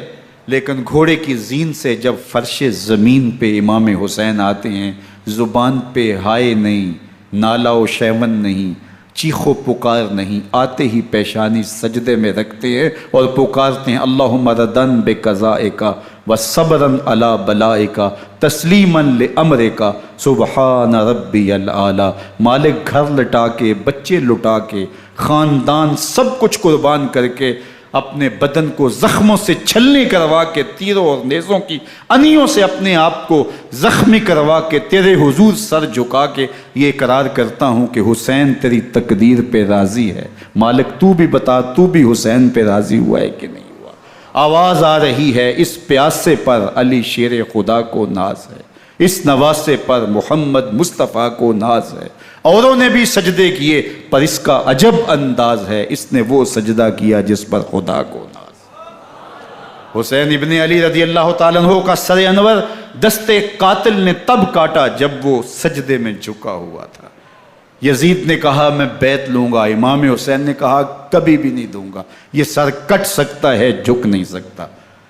[SPEAKER 1] لیکن گھوڑے کی زین سے جب فرش زمین پہ امام حسین آتے ہیں، زبان پہ ہائے نہیں، نالا و شیون نہیں، چیخ و پکار نہیں، آتے ہی پیشانی سجدے میں رکھتے ہیں اور پکارتے ہیں اللہم ردن بقضائک وصبرن علی بلائک تسلیما لامرک سبحان ربی الاعلی. مالک گھر لٹا کے، بچے لٹا کے، خاندان سب کچھ قربان کر کے، اپنے بدن کو زخموں سے چھلنی کروا کے، تیروں اور نیزوں کی انیوں سے اپنے آپ کو زخمی کروا کے، تیرے حضور سر جھکا کے یہ اقرار کرتا ہوں کہ حسین تیری تقدیر پہ راضی ہے. مالک تو بھی بتا، تو بھی حسین پہ راضی ہوا ہے کہ نہیں ہوا؟ آواز آ رہی ہے، اس پیاسے پر علی شیر خدا کو ناز ہے، اس نواسے پر محمد مصطفیٰ کو ناز ہے. اوروں نے بھی سجدے کیے پر اس کا عجب انداز ہے، اس نے وہ سجدہ کیا جس پر خدا کو ناز. حسین ابن علی رضی اللہ تعالیٰ عنہ کا سر انور دستے قاتل نے تب کاٹا جب وہ سجدے میں جھکا ہوا تھا. یزید نے کہا میں بیعت لوں گا، امام حسین نے کہا کبھی بھی نہیں دوں گا. یہ سر کٹ سکتا ہے، جھک نہیں سکتا.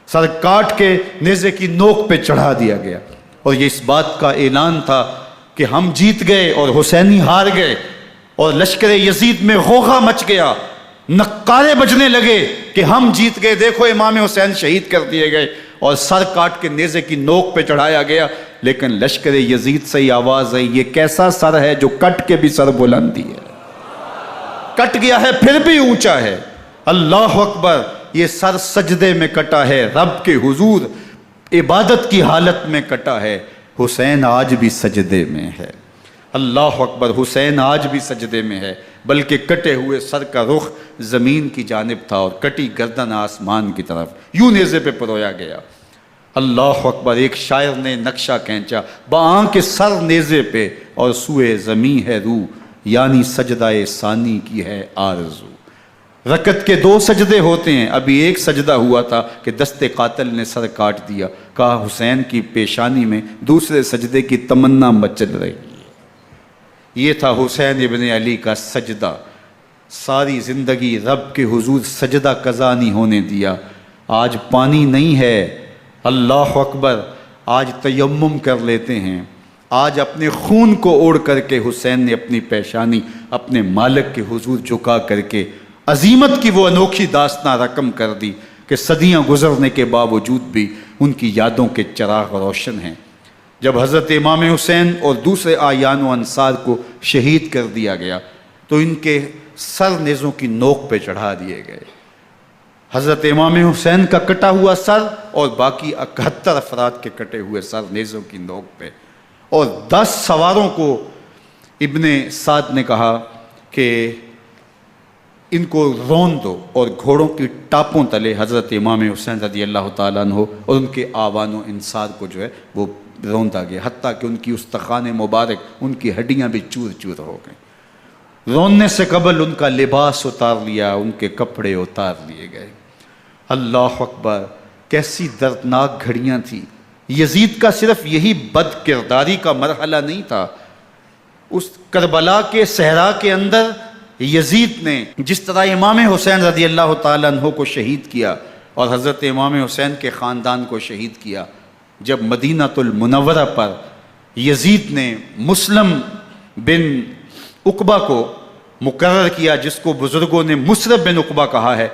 [SPEAKER 1] سر کاٹ کے نیزے کی نوک پہ چڑھا دیا گیا اور یہ اس بات کا اعلان تھا کہ ہم جیت گئے اور حسینی ہار گئے. اور لشکر یزید میں غوغا مچ گیا، نقارے بجنے لگے کہ ہم جیت گئے، دیکھو امام حسین شہید کر دیے گئے. اور سر کاٹ کے نیزے کی نوک پہ چڑھایا گیا. لیکن لشکر یزید سے ہی آواز آئی یہ کیسا سر ہے جو کٹ کے بھی سر بلندی ہے، کٹ گیا ہے پھر بھی اونچا ہے. اللہ اکبر، یہ سر سجدے میں کٹا ہے، رب کے حضور عبادت کی حالت میں کٹا ہے. حسین آج بھی سجدے میں ہے. اللہ اکبر، حسین آج بھی سجدے میں ہے، بلکہ کٹے ہوئے سر کا رخ زمین کی جانب تھا اور کٹی گردن آسمان کی طرف، یوں نیزے پہ پرویا گیا. اللہ اکبر. ایک شاعر نے نقشہ کھینچا، بآنکھ سر نیزے پہ اور سوئے زمین ہے روح، یعنی سجدہ ثانی کی ہے آرزو. رکعت کے 2 سجدے ہوتے ہیں، ابھی ایک سجدہ ہوا تھا کہ دستے قاتل نے سر کاٹ دیا. کہا حسین کی پیشانی میں دوسرے سجدے کی تمنا مچل رہی ہے. یہ تھا حسین ابن علی کا سجدہ. ساری زندگی رب کے حضور سجدہ قضا نہیں ہونے دیا. آج پانی نہیں ہے، اللہ اکبر، آج تیمم کر لیتے ہیں. آج اپنے خون کو اوڑھ کر کے حسین نے اپنی پیشانی اپنے مالک کے حضور جھکا کر کے عظیمت کی وہ انوکھی داستان رقم کر دی کہ صدیاں گزرنے کے باوجود بھی ان کی یادوں کے چراغ روشن ہیں. جب حضرت امام حسین اور دوسرے آیان و انصار کو شہید کر دیا گیا تو ان کے سر نیزوں کی نوک پہ چڑھا دیے گئے. حضرت امام حسین کا کٹا ہوا سر اور باقی 71 افراد کے کٹے ہوئے سر نیزوں کی نوک پہ. اور 10 سواروں کو ابن سعد نے کہا کہ ان کو رون دو، اور گھوڑوں کی ٹاپوں تلے حضرت امام حسین رضی اللہ تعالیٰ عنہ اور ان کے آوان و انصار کو جو ہے وہ روندا گیا، حتیٰ کہ ان کی استخوان مبارک، ان کی ہڈیاں بھی چور چور ہو گئیں. روننے سے قبل ان کا لباس اتار لیا، ان کے کپڑے اتار لیے گئے. اللہ اکبر، کیسی دردناک گھڑیاں تھیں. یزید کا صرف یہی بد کرداری کا مرحلہ نہیں تھا. اس کربلا کے صحرا کے اندر یزید نے جس طرح امام حسین رضی اللہ تعالیٰ عنہ کو شہید کیا اور حضرت امام حسین کے خاندان کو شہید کیا، جب مدینہ المنورہ پر یزید نے مسلم بن عقبہ کو مقرر کیا، جس کو بزرگوں نے مصرب بن عقبہ کہا ہے،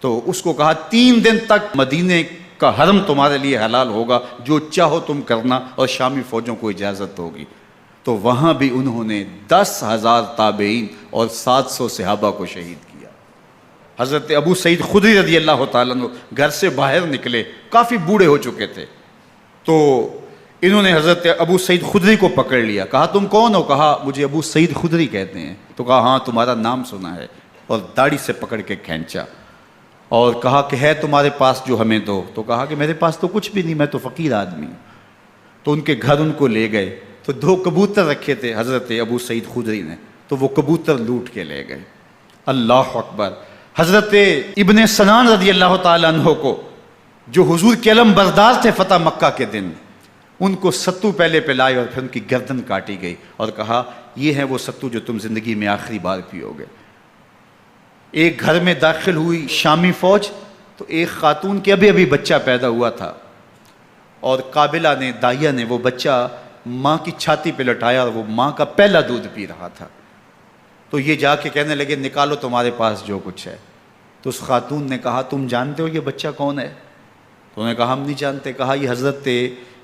[SPEAKER 1] تو اس کو کہا 3 دن تک مدینے کا حرم تمہارے لیے حلال ہوگا، جو چاہو تم کرنا، اور شامی فوجوں کو اجازت ہوگی. تو وہاں بھی انہوں نے 10,000 تابعین اور 700 صحابہ کو شہید کیا۔ حضرت ابو سعید خدری رضی اللہ تعالیٰ عنہ گھر سے باہر نکلے، کافی بوڑھے ہو چکے تھے، تو انہوں نے حضرت ابو سعید خدری کو پکڑ لیا، کہا تم کون ہو؟ کہا مجھے ابو سعید خدری کہتے ہیں۔ تو کہا ہاں تمہارا نام سنا ہے، اور داڑھی سے پکڑ کے کھینچا اور کہا کہ ہے تمہارے پاس جو ہمیں دو؟ تو کہا کہ میرے پاس تو کچھ بھی نہیں، میں تو فقیر آدمی ہوں۔ تو ان کے گھر ان کو لے گئے، تو 2 کبوتر رکھے تھے حضرت ابو سعید خدری نے، تو وہ کبوتر لوٹ کے لے گئے۔ اللہ اکبر۔ حضرت ابن سنان رضی اللہ تعالیٰ عنہ کو، جو حضور کے علم بردار تھے فتح مکہ کے دن، ان کو ستو پہلے پلائے اور پھر ان کی گردن کاٹی گئی اور کہا یہ ہے وہ ستو جو تم زندگی میں آخری بار پیو گے۔ ایک گھر میں داخل ہوئی شامی فوج، تو ایک خاتون کے ابھی بچہ پیدا ہوا تھا، اور قابلہ نے، دائیا نے وہ بچہ ماں کی چھاتی پہ لٹایا، اور وہ ماں کا پہلا دودھ پی رہا تھا۔ تو یہ جا کے کہنے لگے نکالو تمہارے پاس جو کچھ ہے۔ تو اس خاتون نے کہا تم جانتے ہو یہ بچہ کون ہے؟ تو انہوں نے کہا ہم نہیں جانتے۔ کہا یہ حضرت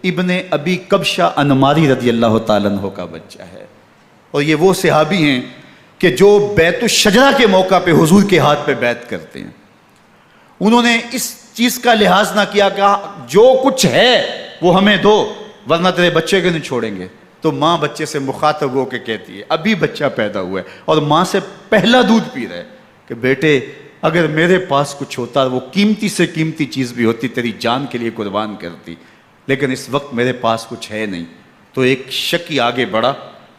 [SPEAKER 1] ابن ابی کبشہ انماری رضی اللہ تعالیٰ عنہ کا بچہ ہے، اور یہ وہ صحابی ہیں کہ جو بیت الشجرہ کے موقع پہ حضور کے ہاتھ پہ بیعت کرتے ہیں۔ انہوں نے اس چیز کا لحاظ نہ کیا کہ جو کچھ ہے وہ ہمیں دو ورنہ تیرے بچے کو نہیں چھوڑیں گے۔ تو ماں بچے سے مخاطب ہو کے کہتی ہے، ابھی بچہ پیدا ہوا ہے اور ماں سے پہلا دودھ پی رہا ہے، کہ بیٹے اگر میرے پاس کچھ ہوتا، وہ قیمتی سے قیمتی چیز بھی ہوتی، تیری جان کے لیے قربان کرتی، لیکن اس وقت میرے پاس کچھ ہے نہیں۔ تو ایک شکی آگے بڑھا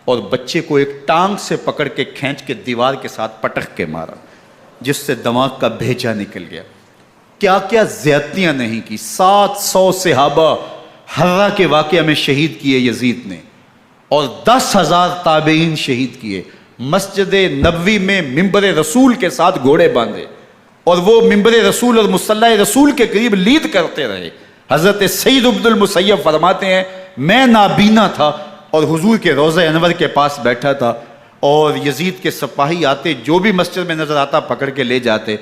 [SPEAKER 1] اور بچے کو ایک ٹانگ سے پکڑ کے کھینچ کے دیوار کے ساتھ پٹک کے مارا، جس سے دماغ کا بھیجا نکل گیا۔ کیا کیا زیادتیاں نہیں کی۔ 700 صحابہ حرہ کے واقعہ میں شہید کیے یزید نے، اور 10,000 تابعین شہید کیے۔ مسجد نبوی میں ممبر رسول کے ساتھ گھوڑے باندھے، اور وہ ممبر رسول اور مصلی رسول کے قریب لید کرتے رہے۔ حضرت سید عبد المسیب فرماتے ہیں میں نابینا تھا اور حضور کے روضہ انور کے پاس بیٹھا تھا، اور یزید کے سپاہی آتے، جو بھی مسجد میں نظر آتا پکڑ کے لے جاتے،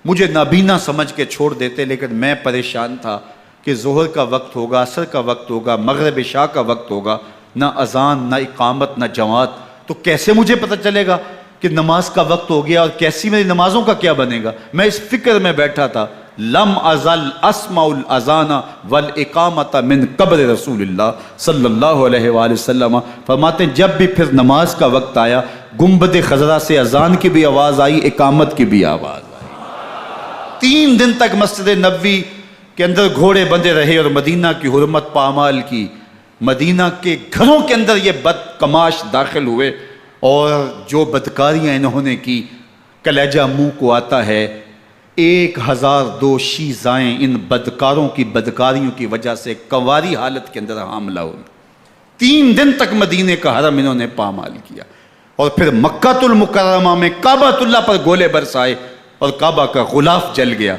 [SPEAKER 1] مجھے نابینا سمجھ کے چھوڑ دیتے، لیکن میں پریشان تھا کہ ظہر کا وقت ہوگا، عصر کا وقت ہوگا، مغرب عشاء کا وقت ہوگا، نہ اذان نہ اقامت نہ جماعت، تو کیسے مجھے پتہ چلے گا کہ نماز کا وقت ہو گیا، اور کیسی میری نمازوں کا کیا بنے گا؟ میں اس فکر میں بیٹھا تھا۔ لم ازل اسمع الاذان والاقامت من قبر رسول اللہ صلی اللہ علیہ وآلہ وسلم۔ فرماتے ہیں جب بھی پھر نماز کا وقت آیا، گنبد خضرا سے اذان کی بھی آواز آئی، اقامت کی بھی آواز آئی۔ 3 دن تک مسجد نبوی کے اندر گھوڑے بندے رہے، اور مدینہ کی حرمت پامال کی۔ مدینہ کے گھروں کے اندر یہ بدکماش داخل ہوئے، اور جو بدکاریاں انہوں نے کی کلیجہ منہ کو آتا ہے۔ 1002 شیزائیں ان بدکاروں کی بدکاریوں کی وجہ سے کنواری حالت کے اندر حاملہ ہوئی۔ 3 دن تک مدینے کا حرم انہوں نے پامال کیا، اور پھر مکہ المکرمہ میں کعبہ اللہ پر گولے برسائے، اور کعبہ کا غلاف جل گیا۔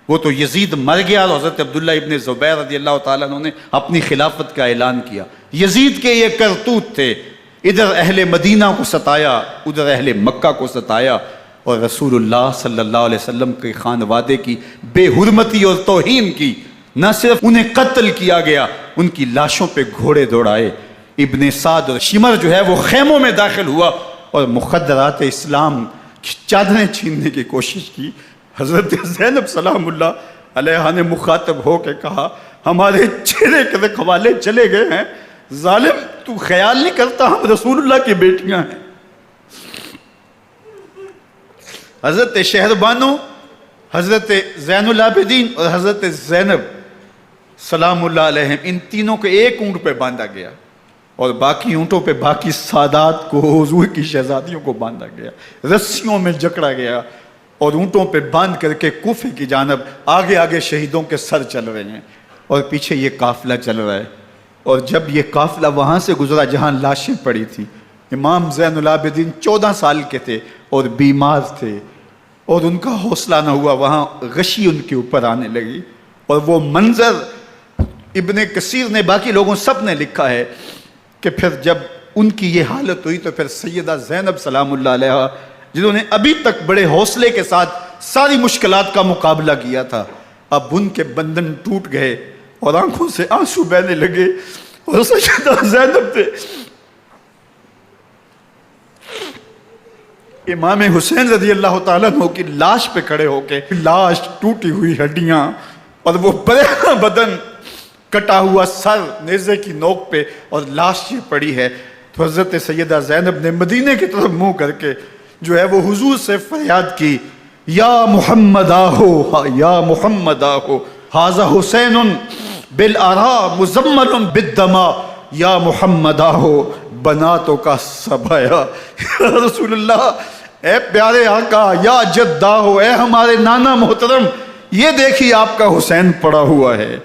[SPEAKER 1] وہ تو یزید مر گیا، اور حضرت عبداللہ ابن زبیر رضی اللہ تعالیٰ عنہ نے اپنی خلافت کا اعلان کیا۔ یزید کے یہ کرتوت تھے، ادھر اہل مدینہ کو ستایا، ادھر اہل مکہ کو ستایا، اور رسول اللہ صلی اللہ علیہ وسلم کے خانوادے کی بے حرمتی اور توہین کی۔ نہ صرف انہیں قتل کیا گیا، ان کی لاشوں پہ گھوڑے دوڑائے۔ ابن سعد اور شمر جو ہے وہ خیموں میں داخل ہوا، اور مخدرات اسلام کی چادریں چھیننے کی کوشش کی۔ حضرت زینب سلام اللہ علیہ نے مخاطب ہو کے کہا ہمارے چہرے کے رکھوالے چلے گئے ہیں، ظالم تو خیال نہیں کرتا ہم رسول اللہ کی بیٹیاں ہیں۔ حضرت شہربانو، حضرت زین العابدین اور حضرت زینب سلام اللہ علیہم، ان تینوں کو ایک اونٹ پہ باندھا گیا، اور باقی اونٹوں پہ باقی سادات کو، حضور کی شہزادیوں کو باندھا گیا، رسیوں میں جکڑا گیا، اور اونٹوں پہ باندھ کر کے کوفے کی جانب آگے آگے شہیدوں کے سر چل رہے ہیں، اور پیچھے یہ قافلہ چل رہا ہے۔ اور جب یہ قافلہ وہاں سے گزرا جہاں لاشیں پڑی تھی، امام زین العابدین 14 سال کے تھے اور بیمار تھے، اور ان کا حوصلہ نہ ہوا، وہاں غشی ان کے اوپر آنے لگی، اور وہ منظر ابن کثیر نے، باقی لوگوں سب نے لکھا ہے کہ پھر جب ان کی یہ حالت ہوئی تو پھر سیدہ زینب سلام اللہ علیہ، جنہوں نے ابھی تک بڑے حوصلے کے ساتھ ساری مشکلات کا مقابلہ کیا تھا، اب ان کے بندھن ٹوٹ گئے اور آنکھوں سے آنسو بہنے لگے، اور سیدہ زینب نے امام حسین رضی اللہ تعالیٰ عنہ کی لاش پہ کھڑے ہو کے، لاش، ٹوٹی ہوئی ہڈیاں اور وہ بڑا بدن، کٹا ہوا سر نیزے کی نوک پہ، اور لاش یہ پڑی ہے، تو حضرت سیدہ زینب نے مدینے کی طرف منہ کر کے جو ہے وہ حضور سے فریاد کی، یا محمد آہو، یا محمد آہو، ھذا حسین بالآراء مزمل بالدماء، یا محمد آہو بناتوں کا سبایا۔ یا رسول اللہ، اے پیارے آقا، یا جد آہو، اے ہمارے نانا محترم، یہ دیکھیے آپ کا حسین پڑا ہوا ہے،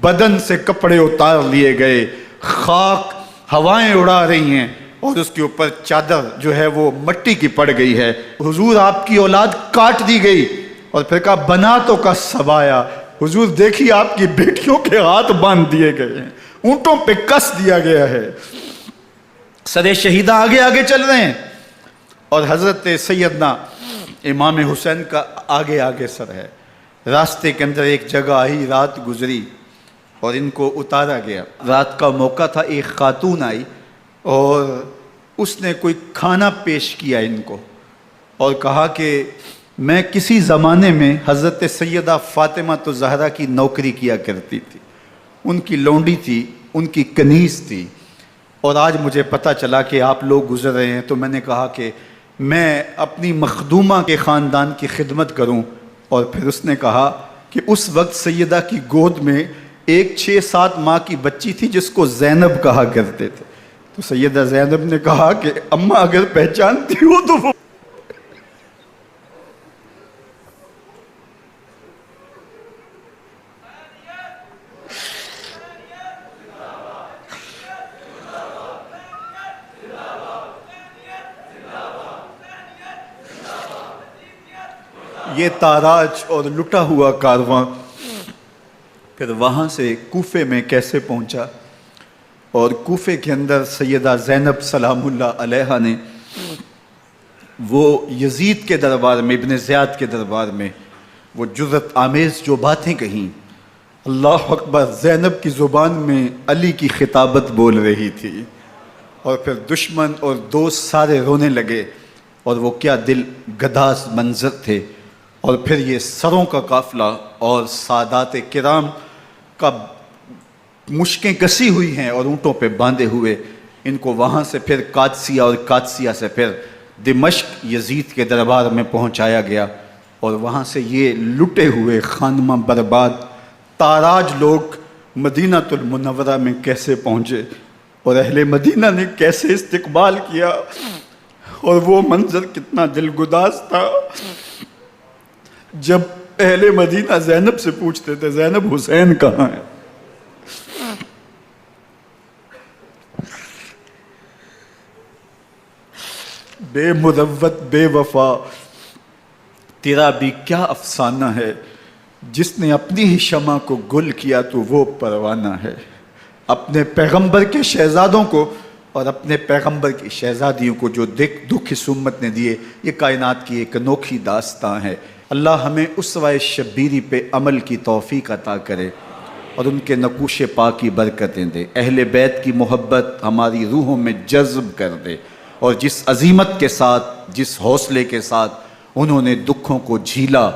[SPEAKER 1] بدن سے کپڑے اتار لیے گئے، خاک ہوائیں اڑا رہی ہیں، اور اس کے اوپر چادر جو ہے وہ مٹی کی پڑ گئی ہے۔ حضور آپ کی اولاد کاٹ دی گئی، اور پھر کہا بناتوں کا سبایا، حضور دیکھیے آپ کی بیٹیوں کے ہاتھ باندھ دیے گئے ہیں، اونٹوں پہ کس دیا گیا ہے، سر شہیدہ آگے آگے چل رہے ہیں، اور حضرت سیدنا امام حسین کا آگے آگے سر ہے۔ راستے کے اندر ایک جگہ آئی، رات گزری اور ان کو اتارا گیا۔ رات کا موقع تھا، ایک خاتون آئی اور اس نے کوئی کھانا پیش کیا ان کو، اور کہا کہ میں کسی زمانے میں حضرت سیدہ فاطمہ الزہرا کی نوکری کیا کرتی تھی، ان کی لونڈی تھی، ان کی کنیز تھی، اور آج مجھے پتہ چلا کہ آپ لوگ گزر رہے ہیں، تو میں نے کہا کہ میں اپنی مخدومہ کے خاندان کی خدمت کروں۔ اور پھر اس نے کہا کہ اس وقت سیدہ کی گود میں ایک 6-7 ماہ کی بچی تھی جس کو زینب کہا کرتے تھے، تو سیدہ زینب نے کہا کہ اماں اگر پہچانتی ہو تو وہ یہ تاراج اور لٹا ہوا کارواں پھر وہاں سے کوفے میں کیسے پہنچا، اور کوفے کے اندر سیدہ زینب سلام اللہ علیہا نے وہ یزید کے دربار میں، ابن زیاد کے دربار میں وہ جرأت آمیز جو باتیں کہیں، اللہ اکبر، زینب کی زبان میں علی کی خطابت بول رہی تھی، اور پھر دشمن اور دوست سارے رونے لگے، اور وہ کیا دل گداز منظر تھے۔ اور پھر یہ سروں کا قافلہ اور سادات کرام کا مشکیں کسی ہوئی ہیں اور اونٹوں پہ باندھے ہوئے، ان کو وہاں سے پھر قادسیہ اور قادسیہ سے پھر دمشق یزید کے دربار میں پہنچایا گیا، اور وہاں سے یہ لٹے ہوئے خانمہ برباد تاراج لوگ مدینہ المنورہ میں کیسے پہنچے، اور اہل مدینہ نے کیسے استقبال کیا، اور وہ منظر کتنا دلگداز تھا جب اہل مدینہ زینب سے پوچھتے تھے زینب حسین کہاں ہے؟ بے مروت بے وفا تیرا بھی کیا افسانہ ہے، جس نے اپنی ہی شمع کو گل کیا تو وہ پروانہ ہے۔ اپنے پیغمبر کے شہزادوں کو اور اپنے پیغمبر کی شہزادیوں کو جو دکھ اس امت نے دیے، یہ کائنات کی ایک انوکھی داستان ہے۔ اللہ ہمیں اسوہ شبیری پہ عمل کی توفیق عطا کرے اور ان کے نقوش پاک کی برکتیں دے، اہل بیت کی محبت ہماری روحوں میں جذب کر دے، اور جس عظیمت کے ساتھ، جس حوصلے کے ساتھ انہوں نے دکھوں کو جھیلا،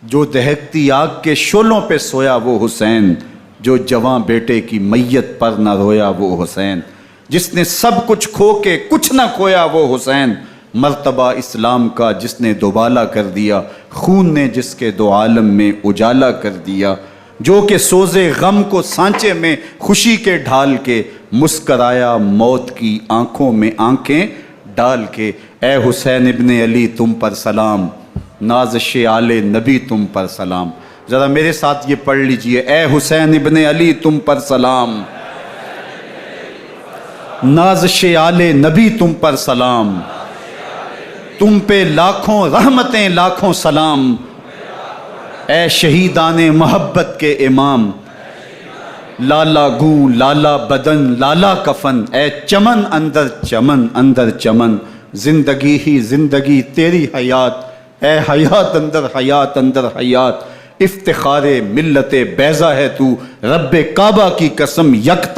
[SPEAKER 1] جو دہکتی آگ کے شعلوں پہ سویا وہ حسین، جو جواں بیٹے کی میت پر نہ رویا وہ حسین، جس نے سب کچھ کھو کے کچھ نہ کھویا وہ حسین، مرتبہ اسلام کا جس نے دوبالا کر دیا، خون نے جس کے دو عالم میں اجالا کر دیا، جو کہ سوزے غم کو سانچے میں خوشی کے ڈھال کے، مسکرایا موت کی آنکھوں میں آنکھیں ڈال کے۔ اے حسین ابن علی تم پر سلام، نازش آل نبی تم پر سلام۔ ذرا میرے ساتھ یہ پڑھ لیجئے، اے حسین ابن علی تم پر سلام، نازش آل نبی تم پر سلام، تم پہ لاکھوں رحمتیں لاکھوں سلام، اے شہیدان محبت کے امام، لالا گوں لالا بدن لالا کفن، اے چمن اندر چمن، زندگی ہی زندگی تیری حیات، اے حیات اندر حیات، افتخار ملت بیضا ہے تو، رب کعبہ کی قسم یکتا